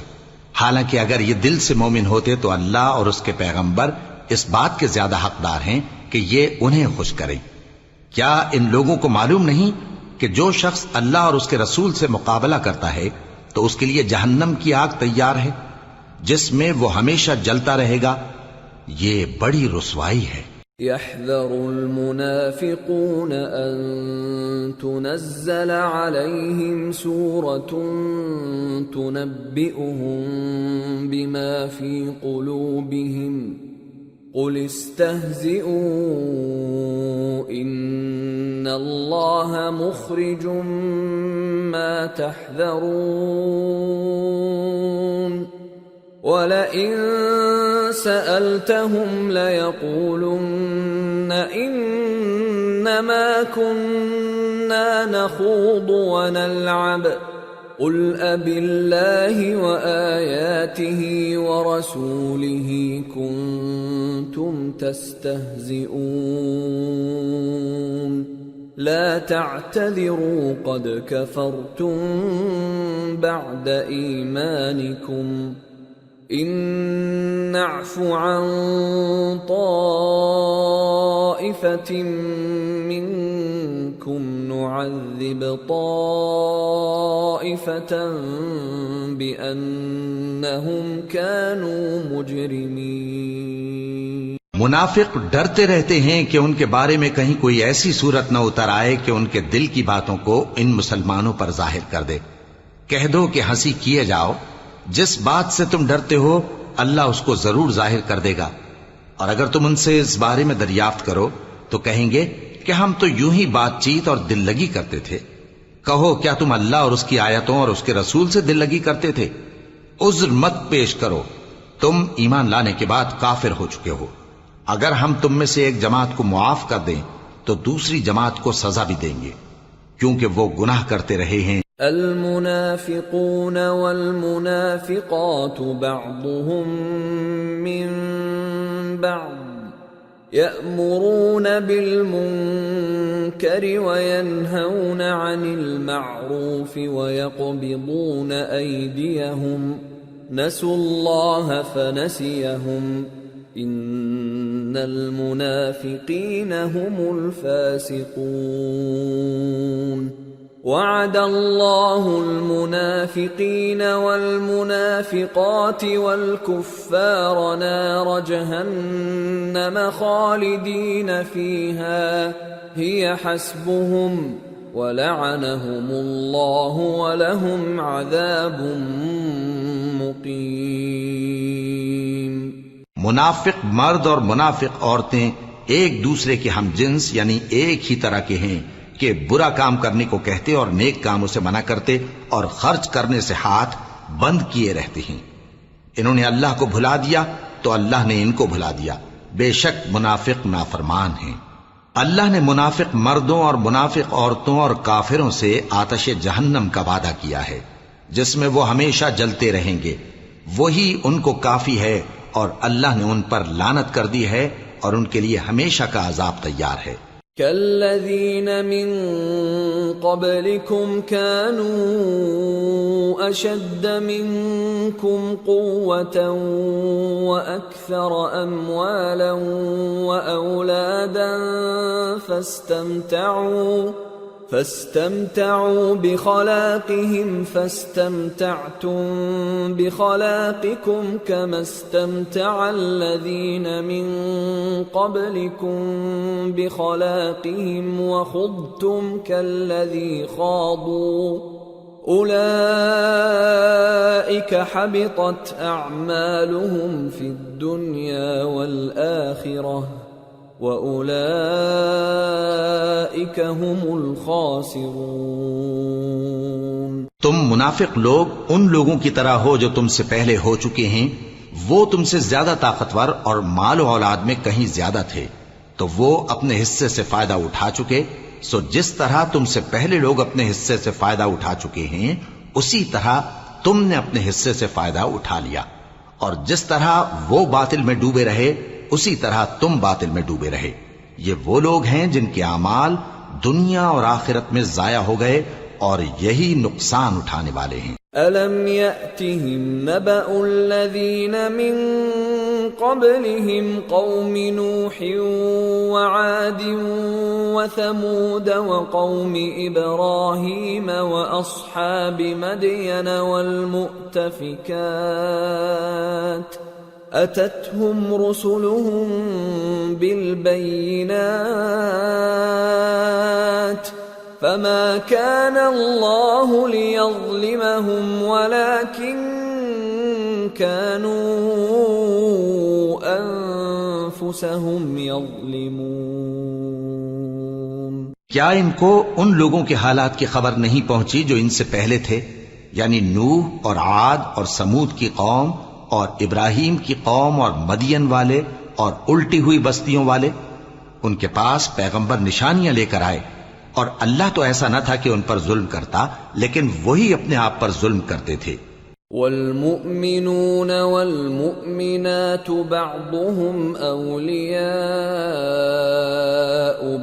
B: حالانکہ اگر یہ دل سے مومن ہوتے تو اللہ اور اس کے پیغمبر اس بات کے زیادہ حقدار ہیں کہ یہ انہیں خوش کریں۔ کیا ان لوگوں کو معلوم نہیں کہ جو شخص اللہ اور اس کے رسول سے مقابلہ کرتا ہے تو اس کے لیے جہنم کی آگ تیار ہے جس میں وہ ہمیشہ جلتا رہے گا، یہ بڑی رسوائی ہے۔
A: يحذر المنافقون أن تنزل عليهم سورة تنبئهم بما في قلوبهم قل استهزئوا إن الله مخرج ما تحذرون وَلَئِن سَأَلْتَهُمْ لَيَقُولُنَّ إِنَّمَا كُنَّا نَخُوضُ وَنَلْعَبُ قُلْ أَبِاللَّهِ وَآيَاتِهِ وَرَسُولِهِ كُنتُمْ تَسْتَهْزِئُونَ لَا تَعْتَذِرُوا قَدْ كَفَرْتُمْ بَعْدَ إِيمَانِكُمْ إن نعف عن طائفة منكم نعذب طائفة بأنهم كانوا مجرمين۔
B: منافق ڈرتے رہتے ہیں کہ ان کے بارے میں کہیں کوئی ایسی صورت نہ اتر آئے کہ ان کے دل کی باتوں کو ان مسلمانوں پر ظاہر کر دے۔ کہہ دو کہ ہنسی کیے جاؤ، جس بات سے تم ڈرتے ہو اللہ اس کو ضرور ظاہر کر دے گا، اور اگر تم ان سے اس بارے میں دریافت کرو تو کہیں گے کہ ہم تو یوں ہی بات چیت اور دل لگی کرتے تھے۔ کہو کیا تم اللہ اور اس کی آیتوں اور اس کے رسول سے دل لگی کرتے تھے؟ عذر مت پیش کرو، تم ایمان لانے کے بعد کافر ہو چکے ہو۔ اگر ہم تم میں سے ایک جماعت کو معاف کر دیں تو دوسری جماعت کو سزا بھی دیں گے، کیونکہ وہ گناہ کرتے رہے ہیں۔
A: المنافقون والمنافقات بعضهم من بعض يأمرون بالمنكر وينهون عن المعروف ويقبضون أيديهم نسوا الله فنسيهم إن المنافقين هم الفاسقون وعد الله المنافقين والمنافقات والكفار نار جهنم خالدين فيها هي حسبهم ولعنهم الله ولهم عذاب مقيم۔
B: منافق مرد اور منافق عورتیں ایک دوسرے کے ہم جنس یعنی ایک ہی طرح کے ہیں کہ برا کام کرنے کو کہتے اور نیک کاموں سے منع کرتے اور خرچ کرنے سے ہاتھ بند کیے رہتے ہیں۔ انہوں نے اللہ کو بھلا دیا تو اللہ نے ان کو بھلا دیا، بے شک منافق نافرمان ہیں۔ اللہ نے منافق مردوں اور منافق عورتوں اور کافروں سے آتش جہنم کا وعدہ کیا ہے جس میں وہ ہمیشہ جلتے رہیں گے، وہی ان کو کافی ہے، اور اللہ نے ان پر لعنت کر دی ہے اور ان کے لیے ہمیشہ کا عذاب تیار ہے۔
A: كالذين من قبلكم كانوا أشد منكم قوة وأكثر أموالا وأولادا فاستمتعوا بخلاقهم فاستمتعتم بخلاقكم كما استمتع الذين من قبلكم بخلاقهم وخضتم كالذي خاضوا أولئك حبطت أعمالهم في الدنيا والآخرة وَأُولَئِكَ هُمُ الْخَاسِرُونَ۔
B: تم منافق لوگ ان لوگوں کی طرح ہو جو تم سے پہلے ہو چکے ہیں، وہ تم سے زیادہ طاقتور اور مال و اولاد میں کہیں زیادہ تھے، تو وہ اپنے حصے سے فائدہ اٹھا چکے، سو جس طرح تم سے پہلے لوگ اپنے حصے سے فائدہ اٹھا چکے ہیں اسی طرح تم نے اپنے حصے سے فائدہ اٹھا لیا، اور جس طرح وہ باطل میں ڈوبے رہے اسی طرح تم باطل میں ڈوبے رہے۔ یہ وہ لوگ ہیں جن کے اعمال دنیا اور آخرت میں ضائع ہو گئے اور یہی نقصان اٹھانے والے ہیں۔
A: أَلَمْ يَأْتِهِمْ نَبَأُ الَّذِينَ مِنْ قَبْلِهِمْ قَوْمِ نُوحٍ وَعَادٍ وَثَمُودَ وَقَوْمِ إِبْرَاهِيمَ وَأَصْحَابِ مَدْيَنَ وَالْمُؤْتَفِكَاتِ أَتَتْهُمْ رُسُلُهُم بِالْبَيِّنَاتِ فَمَا كَانَ اللَّهُ لِيَظْلِمَهُمْ وَلَكِنْ كَانُوا أَنفُسَهُمْ يَظْلِمُونَ۔
B: کیا ان کو ان لوگوں کے حالات کی خبر نہیں پہنچی جو ان سے پہلے تھے، یعنی نوح اور عاد اور سمود کی قوم اور ابراہیم کی قوم اور مدین والے اور الٹی ہوئی بستیوں والے؟ ان کے پاس پیغمبر نشانیاں لے کر آئے، اور اللہ تو ایسا نہ تھا کہ ان پر ظلم کرتا، لیکن وہی اپنے آپ پر ظلم کرتے تھے۔
A: والمؤمنون والمؤمنات بعضهم أولياء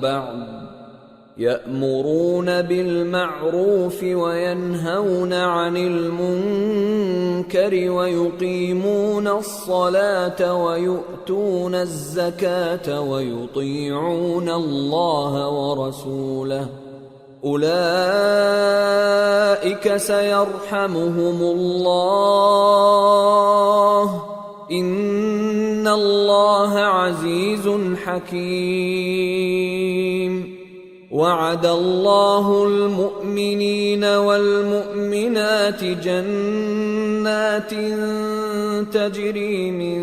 A: بعض يأمرون بالمعروف وينهون عن المنكر ويقيمون الصلاة ويؤتون الزكاة ويطيعون الله ورسوله أولئك سيرحمهم الله إن الله عزيز حكيم۔ وعد الله المؤمنين والمؤمنات جنات تجري من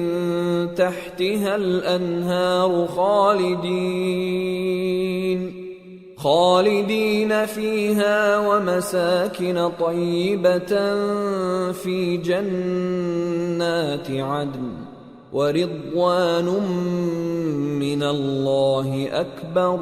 A: تحتها الأنهار خالدين فيها ومساكن طيبة في جنات عدن ورضوان من الله أكبر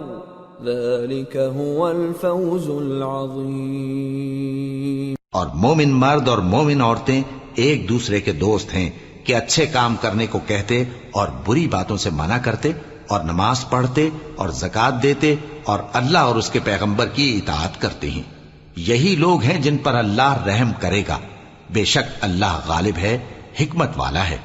A: ذلك هو الفوز العظیم۔
B: اور مومن مرد اور مومن عورتیں ایک دوسرے کے دوست ہیں کہ اچھے کام کرنے کو کہتے اور بری باتوں سے منع کرتے اور نماز پڑھتے اور زکوٰۃ دیتے اور اللہ اور اس کے پیغمبر کی اطاعت کرتے ہیں۔ یہی لوگ ہیں جن پر اللہ رحم کرے گا، بے شک اللہ غالب ہے، حکمت والا ہے۔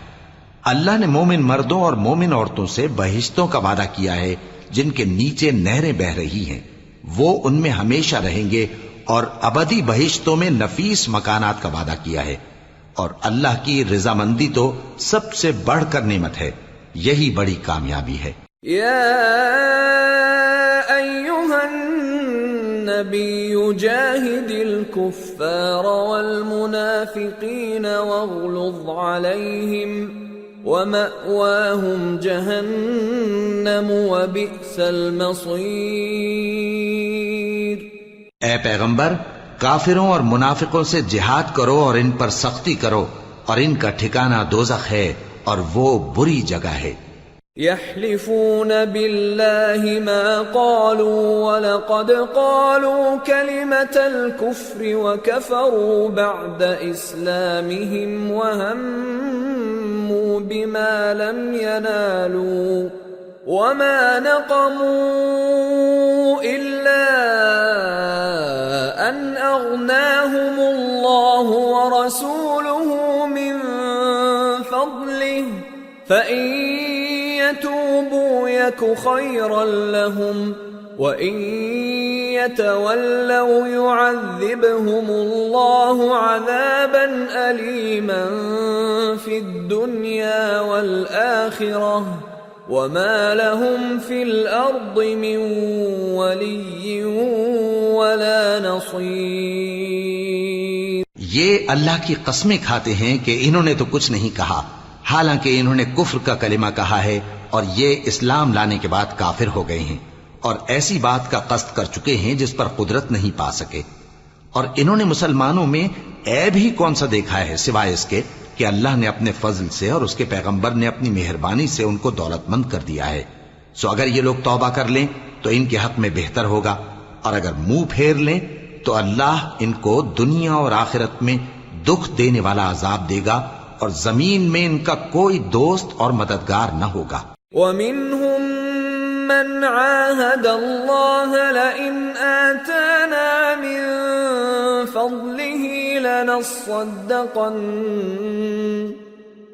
B: اللہ نے مومن مردوں اور مومن عورتوں سے بہشتوں کا وعدہ کیا ہے جن کے نیچے نہریں بہ رہی ہیں، وہ ان میں ہمیشہ رہیں گے، اور ابدی بہشتوں میں نفیس مکانات کا وعدہ کیا ہے۔ اور اللہ کی رضامندی تو سب سے بڑھ کر نعمت ہے، یہی بڑی کامیابی ہے۔
A: یا ایھا النبی جاہد الکفار والمنافقین واغلظ علیہم وَمَأْوَاهُمْ جَهَنَّمُ وَبِئْسَ الْمَصِيرُ۔
B: اے پیغمبر، کافروں اور منافقوں سے جہاد کرو اور ان پر سختی کرو، اور ان کا ٹھکانہ دوزخ ہے اور وہ بری جگہ ہے۔
A: يحلفون بالله ما قالوا ولقد قالوا كلمة الكفر وكفروا بعد إسلامهم وهموا بما لم ينالوا وما نقموا إلا أن أغناهم الله ورسوله من فضله فإن يتوبوا يك خيرا لهم وإن يتولوا يعذبهم الله عذابا أليما في الدنيا والآخرة وما لهم في الأرض من ولي ولا نصير۔
B: یہ اللہ کی قسمیں کھاتے ہیں کہ انہوں نے تو کچھ نہیں کہا، حالانکہ انہوں نے کفر کا کلمہ کہا ہے اور یہ اسلام لانے کے بعد کافر ہو گئے ہیں، اور ایسی بات کا قصد کر چکے ہیں جس پر قدرت نہیں پا سکے۔ اور انہوں نے مسلمانوں میں عیب ہی کون سا دیکھا ہے سوائے اس کے کہ اللہ نے اپنے فضل سے اور اس کے پیغمبر نے اپنی مہربانی سے ان کو دولت مند کر دیا ہے۔ سو اگر یہ لوگ توبہ کر لیں تو ان کے حق میں بہتر ہوگا، اور اگر منہ پھیر لیں تو اللہ ان کو دنیا اور آخرت میں دکھ دینے والا عذاب دے گا، اور زمین میں ان کا کوئی دوست اور مددگار نہ ہوگا۔
A: وَمِنْهُمْ مَنْ عَاهَدَ اللَّهَ لَئِنْ آتَانَا مِنْ فَضْلِهِ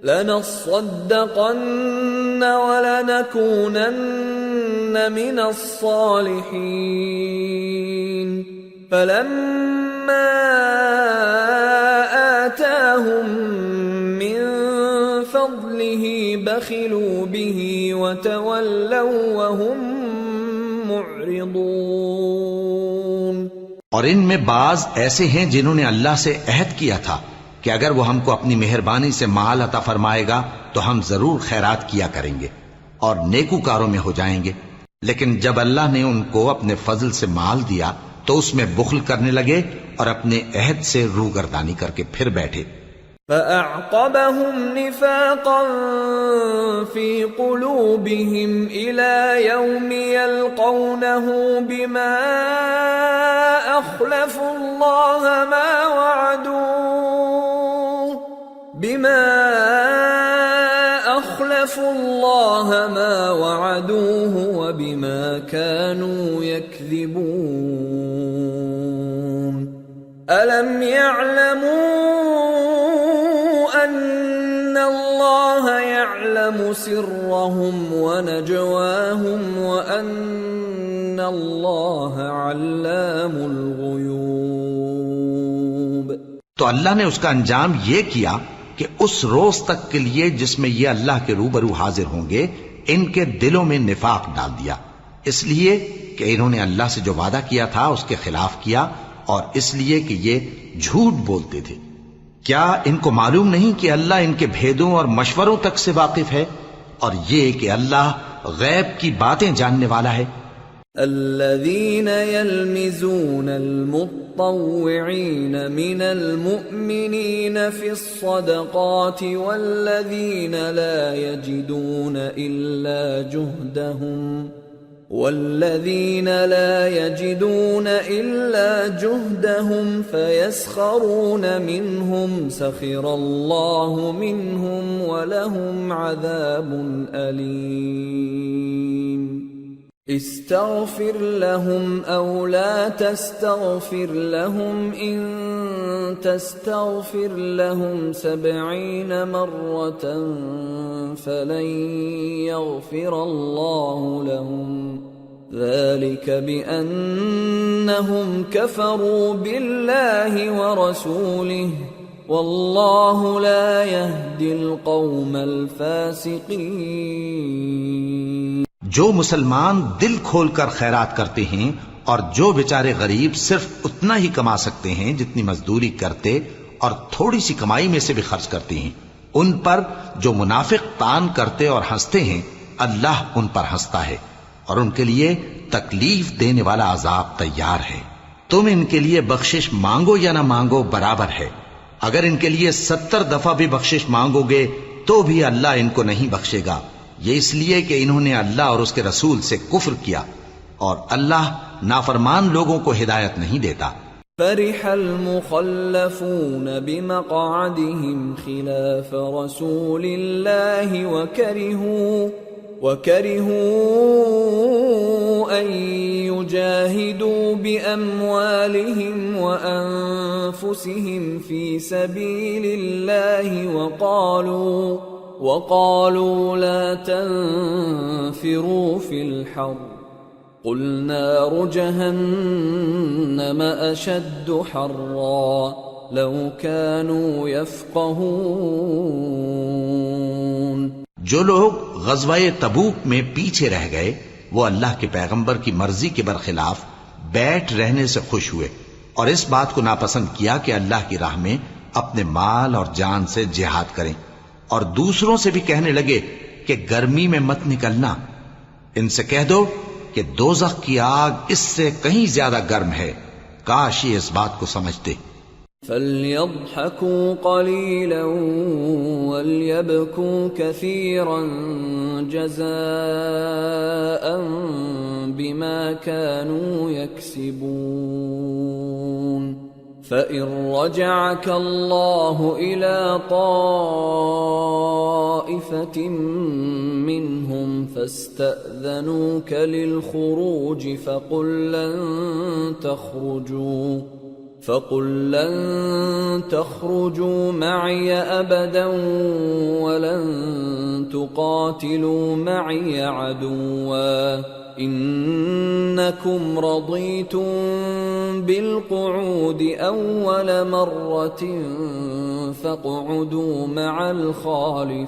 A: لنصدقن ولنكونن من الصالحين فلما آتاهم من فضله بخلوا به وتولوا وهم معرضون۔
B: اور ان میں بعض ایسے ہیں جنہوں نے اللہ سے عہد کیا تھا کہ اگر وہ ہم کو اپنی مہربانی سے مال عطا فرمائے گا تو ہم ضرور خیرات کیا کریں گے اور نیکوکاروں میں ہو جائیں گے، لیکن جب اللہ نے ان کو اپنے فضل سے مال دیا تو اس میں بخل کرنے لگے اور اپنے عہد سے روگردانی کر کے پھر بیٹھے۔
A: فأعقبهم نفاقا في قلوبهم إلى يوم يلقونه بما أخلفوا الله ما وعدوه وبما كانوا يكذبون ألم يعلموا أن الله يعلم سرهم ونجواهم وأن الله علام الغيوب۔
B: تو اللہ نے اس کا انجام یہ کیا کہ اس روز تک کے لیے جس میں یہ اللہ کے روبرو حاضر ہوں گے ان کے دلوں میں نفاق ڈال دیا، اس لیے کہ انہوں نے اللہ سے جو وعدہ کیا تھا اس کے خلاف کیا، اور اس لیے کہ یہ جھوٹ بولتے تھے۔ کیا ان کو معلوم نہیں کہ اللہ ان کے بھیدوں اور مشوروں تک سے واقف ہے، اور یہ کہ اللہ غیب کی باتیں جاننے والا ہے۔
A: الذين يلمزون المطوعين من المؤمنين في الصدقات والذين لا يجدون إلا جهدهم فيسخرون منهم سخر الله منهم ولهم عذاب أليم استغفر لهم أو لا تستغفر لهم إن تستغفر لهم 70 مرة فلن يغفر الله لهم ذلك بأنهم كفروا بالله ورسوله والله لا يهدي القوم الفاسقين۔
B: جو مسلمان دل کھول کر خیرات کرتے ہیں اور جو بیچارے غریب صرف اتنا ہی کما سکتے ہیں جتنی مزدوری کرتے اور تھوڑی سی کمائی میں سے بھی خرچ کرتے ہیں، ان پر جو منافق تان کرتے اور ہنستے ہیں اللہ ان پر ہنستا ہے اور ان کے لیے تکلیف دینے والا عذاب تیار ہے۔ تم ان کے لیے بخشش مانگو یا نہ مانگو برابر ہے، اگر ان کے لیے 70 دفعہ بھی بخشش مانگو گے تو بھی اللہ ان کو نہیں بخشے گا، یہ اس لیے کہ انہوں نے اللہ اور اس کے رسول سے کفر کیا، اور اللہ نافرمان لوگوں کو ہدایت نہیں دیتا۔
A: فرح المخلفون بمقعدهم خلاف رسول الله وكرهوا أن يجاهدوا بأموالهم وأنفسهم في سبيل الله وقالوا لا تنفروا في الحر قل نار جهنم أشد حرا لو كانوا يفقهون۔
B: جو لوگ غزوہ تبوک میں پیچھے رہ گئے وہ اللہ کے پیغمبر کی مرضی کے برخلاف بیٹھ رہنے سے خوش ہوئے اور اس بات کو ناپسند کیا کہ اللہ کی راہ میں اپنے مال اور جان سے جہاد کریں، اور دوسروں سے بھی کہنے لگے کہ گرمی میں مت نکلنا۔ ان سے کہہ دو کہ دوزخ کی آگ اس سے کہیں زیادہ گرم ہے، کاش یہ اس بات کو سمجھتے۔
A: فَلْيَضْحَكُوا قَلِيلًا وَلْيَبْكُوا كَثِيرًا جَزَاءً بِمَا كَانُوا يَكْسِبُونَ۔ فَإِن رَّجَعَكَ اللَّهُ إِلَى طَائِفَةٍ مِّنْهُمْ فَاسْتَأْذَنُوكَ لِلْخُرُوجِ فَقُل لَّن فقل لن تخرجوا معي أبدا ولن تقاتلوا معي عدوا إنكم رضيتم بالقعود أول مرة فاقعدوا مع الخالفين.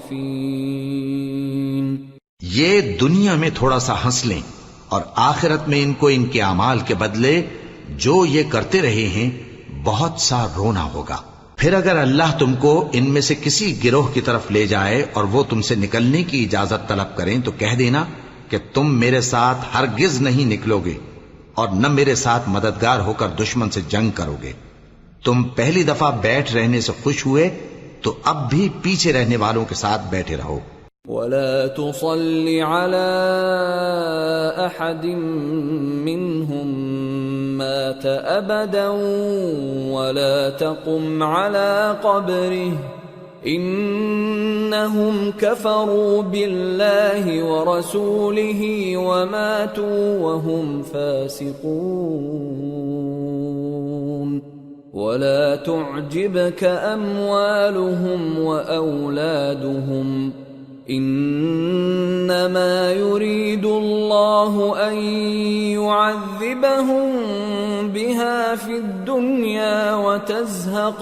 B: یہ دنیا میں تھوڑا سا ہنس لیں اور آخرت میں ان کو ان کے اعمال کے بدلے جو یہ کرتے رہے ہیں بہت سا رونا ہوگا. پھر اگر اللہ تم کو ان میں سے کسی گروہ کی طرف لے جائے اور وہ تم سے نکلنے کی اجازت طلب کریں تو کہہ دینا کہ تم میرے ساتھ ہرگز نہیں نکلو گے اور نہ میرے ساتھ مددگار ہو کر دشمن سے جنگ کرو گے. تم پہلی دفعہ بیٹھ رہنے سے خوش ہوئے تو اب بھی پیچھے رہنے والوں کے ساتھ بیٹھے رہو.
A: ولا تصل على أحد منهم مات أبدا ولا تقم على قبره إنهم كفروا بالله ورسوله وماتوا وهم فاسقون. ولا تعجبك أموالهم وأولادهم إنما يريد الله أن يعذبهم بها في الدنيا وتزهق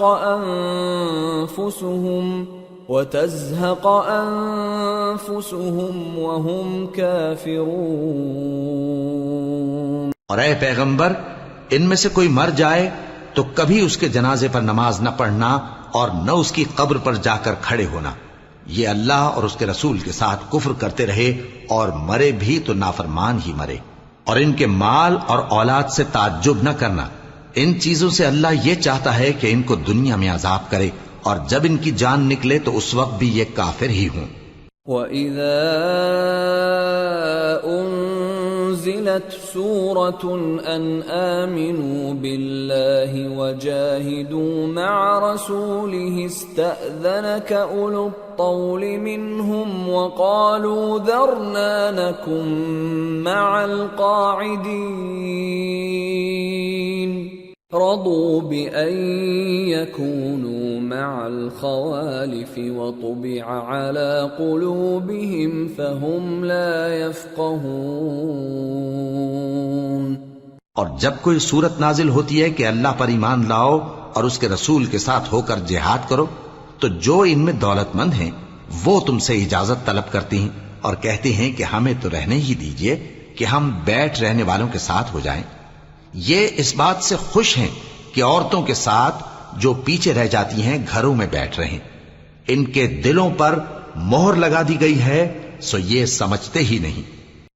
A: أنفسهم وهم كافرون.
B: اور اے پیغمبر ان میں سے کوئی مر جائے تو کبھی اس کے جنازے پر نماز نہ پڑھنا اور نہ اس کی قبر پر جا کر کھڑے ہونا. یہ اللہ اور اس کے رسول کے ساتھ کفر کرتے رہے اور مرے بھی تو نافرمان ہی مرے. اور ان کے مال اور اولاد سے تعجب نہ کرنا. ان چیزوں سے اللہ یہ چاہتا ہے کہ ان کو دنیا میں عذاب کرے اور جب ان کی جان نکلے تو اس وقت بھی یہ کافر ہی ہوں.
A: وَإِذَا أُنزِلَتْ سُورَةٌ أَنْ آمِنُوا بِاللَّهِ وَجَاهِدُوا مَعَ رَسُولِهِ اسْتَأْذَنَكَ أُولُو الطَّوْلِ مِنْهُمْ وَقَالُوا ذَرْنَا نَكُنْ مَعَ الْقَاعِدِينَ رَضُوا بِأَنْ يَكُونُوا مَعَ الْخَوَالِفِ وَطُبِعَ عَلَى قُلُوبِهِمْ فَهُمْ لَا يَفْقَهُونَ.
B: اور جب کوئی صورت نازل ہوتی ہے کہ اللہ پر ایمان لاؤ اور اس کے رسول کے ساتھ ہو کر جہاد کرو تو جو ان میں دولت مند ہیں وہ تم سے اجازت طلب کرتی ہیں اور کہتے ہیں کہ ہمیں تو رہنے ہی دیجئے کہ ہم بیٹھ رہنے والوں کے ساتھ ہو جائیں. یہ اس بات سے خوش ہیں کہ عورتوں کے ساتھ جو پیچھے رہ جاتی ہیں گھروں میں بیٹھ رہیں. ان کے دلوں پر مہر لگا دی گئی ہے سو یہ سمجھتے ہی نہیں.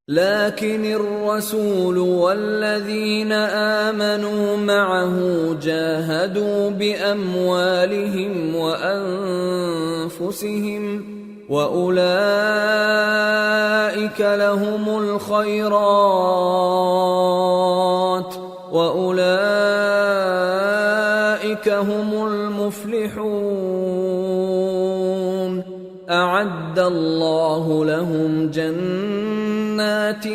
A: لكن الرسول والذين آمنوا معه جاهدوا بأموالهم وأنفسهم وأولئك لهم الخيرات وأولئك هم المفلحون. أعد الله لهم جنات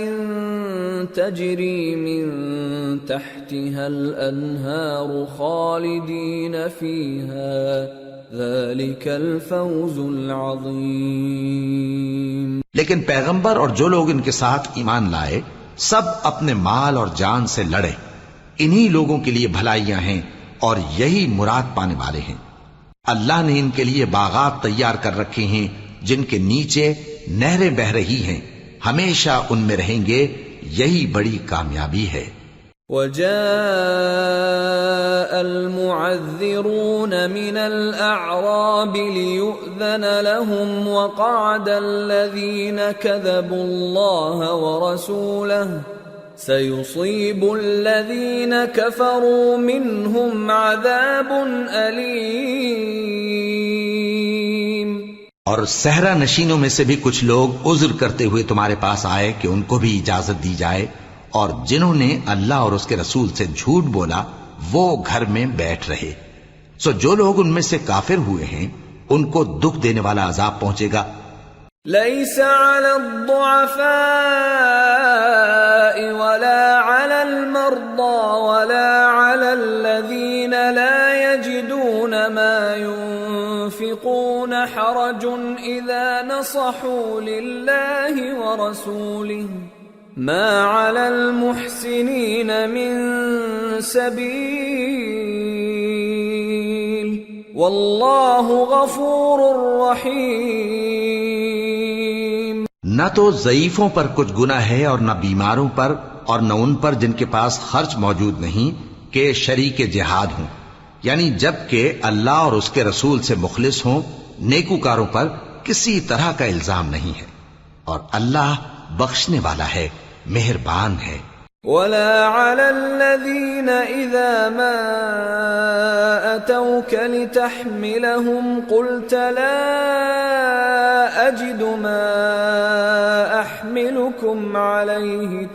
A: تجري من تحتها الأنهار خالدين فيها ذلك الفوز العظيم.
B: لیکن پیغمبر اور جو لوگ ان کے ساتھ ایمان لائے سب اپنے مال اور جان سے لڑے. انہی لوگوں کے لیے بھلائیاں ہیں اور یہی مراد پانے والے ہیں. اللہ نے ان کے لیے باغات تیار کر رکھے ہیں جن کے نیچے نہریں بہ رہی ہیں. ہمیشہ ان میں رہیں گے. یہی بڑی کامیابی ہے.
A: وَجَاءَ الْمُعَذِّرُونَ مِنَ الْأَعْرَابِ لِيُؤْذَنَ لَهُمْ وَقَعَدَ الَّذِينَ كَذَبُوا اللَّهَ وَرَسُولَهُ سَيُصِيبُ الَّذِينَ كَفَرُوا مِنْهُمْ عَذَابٌ أَلِيمٌ.
B: اور صحرا نشینوں میں سے بھی کچھ لوگ عذر کرتے ہوئے تمہارے پاس آئے کہ ان کو بھی اجازت دی جائے اور جنہوں نے اللہ اور اس کے رسول سے جھوٹ بولا وہ گھر میں بیٹھ رہے. سو جو لوگ ان میں سے کافر ہوئے ہیں ان کو دکھ دینے والا عذاب پہنچے گا.
A: ليس على الضعفاء ولا على المرضى ولا على على الذين لا يجدون ما ينفقون حرج إذا نصحوا لله ورسوله ما على المحسنين من سبيل والله غفور رحيم.
B: نہ تو ضعیفوں پر کچھ گناہ ہے اور نہ بیماروں پر اور نہ ان پر جن کے پاس خرچ موجود نہیں کہ شریک جہاد ہوں، یعنی جب کہ اللہ اور اس کے رسول سے مخلص ہوں. نیکوکاروں پر کسی طرح کا الزام نہیں ہے اور اللہ بخشنے والا ہے، مہربان ہے.
A: ولا على الذين إذا ما أتوك لتحملهم قلت لا أجد ما أحملكم عليه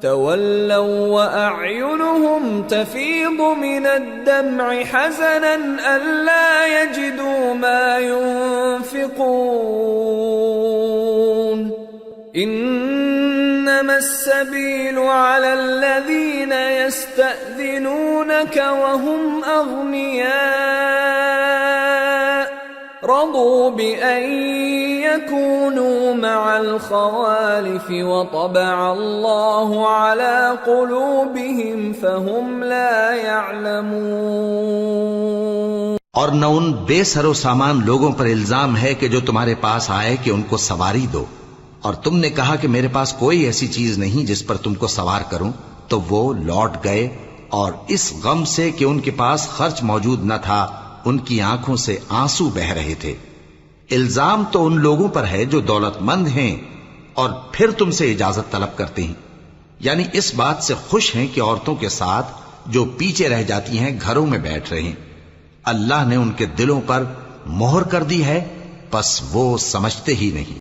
A: تولوا وأعينهم تفيض من الدمع حزنا ألا يجدوا ما ينفقون. إنما السبيل على الذين يستأذنونك وهم أغنياء رضوا بأن يكونوا مع الخوالف وطبع الله على قلوبهم فهم لا يعلمون.
B: اور نہ ان بے سر و سامان لوگوں پر الزام ہے کہ جو تمہارے پاس آئے کہ ان کو سواری دو، اور تم نے کہا کہ میرے پاس کوئی ایسی چیز نہیں جس پر تم کو سوار کروں، تو وہ لوٹ گئے اور اس غم سے کہ ان کے پاس خرچ موجود نہ تھا ان کی آنکھوں سے آنسو بہ رہے تھے. الزام تو ان لوگوں پر ہے جو دولت مند ہیں اور پھر تم سے اجازت طلب کرتے ہیں، یعنی اس بات سے خوش ہیں کہ عورتوں کے ساتھ جو پیچھے رہ جاتی ہیں گھروں میں بیٹھ رہے ہیں. اللہ نے ان کے دلوں پر مہر کر دی ہے، پس وہ سمجھتے ہی نہیں.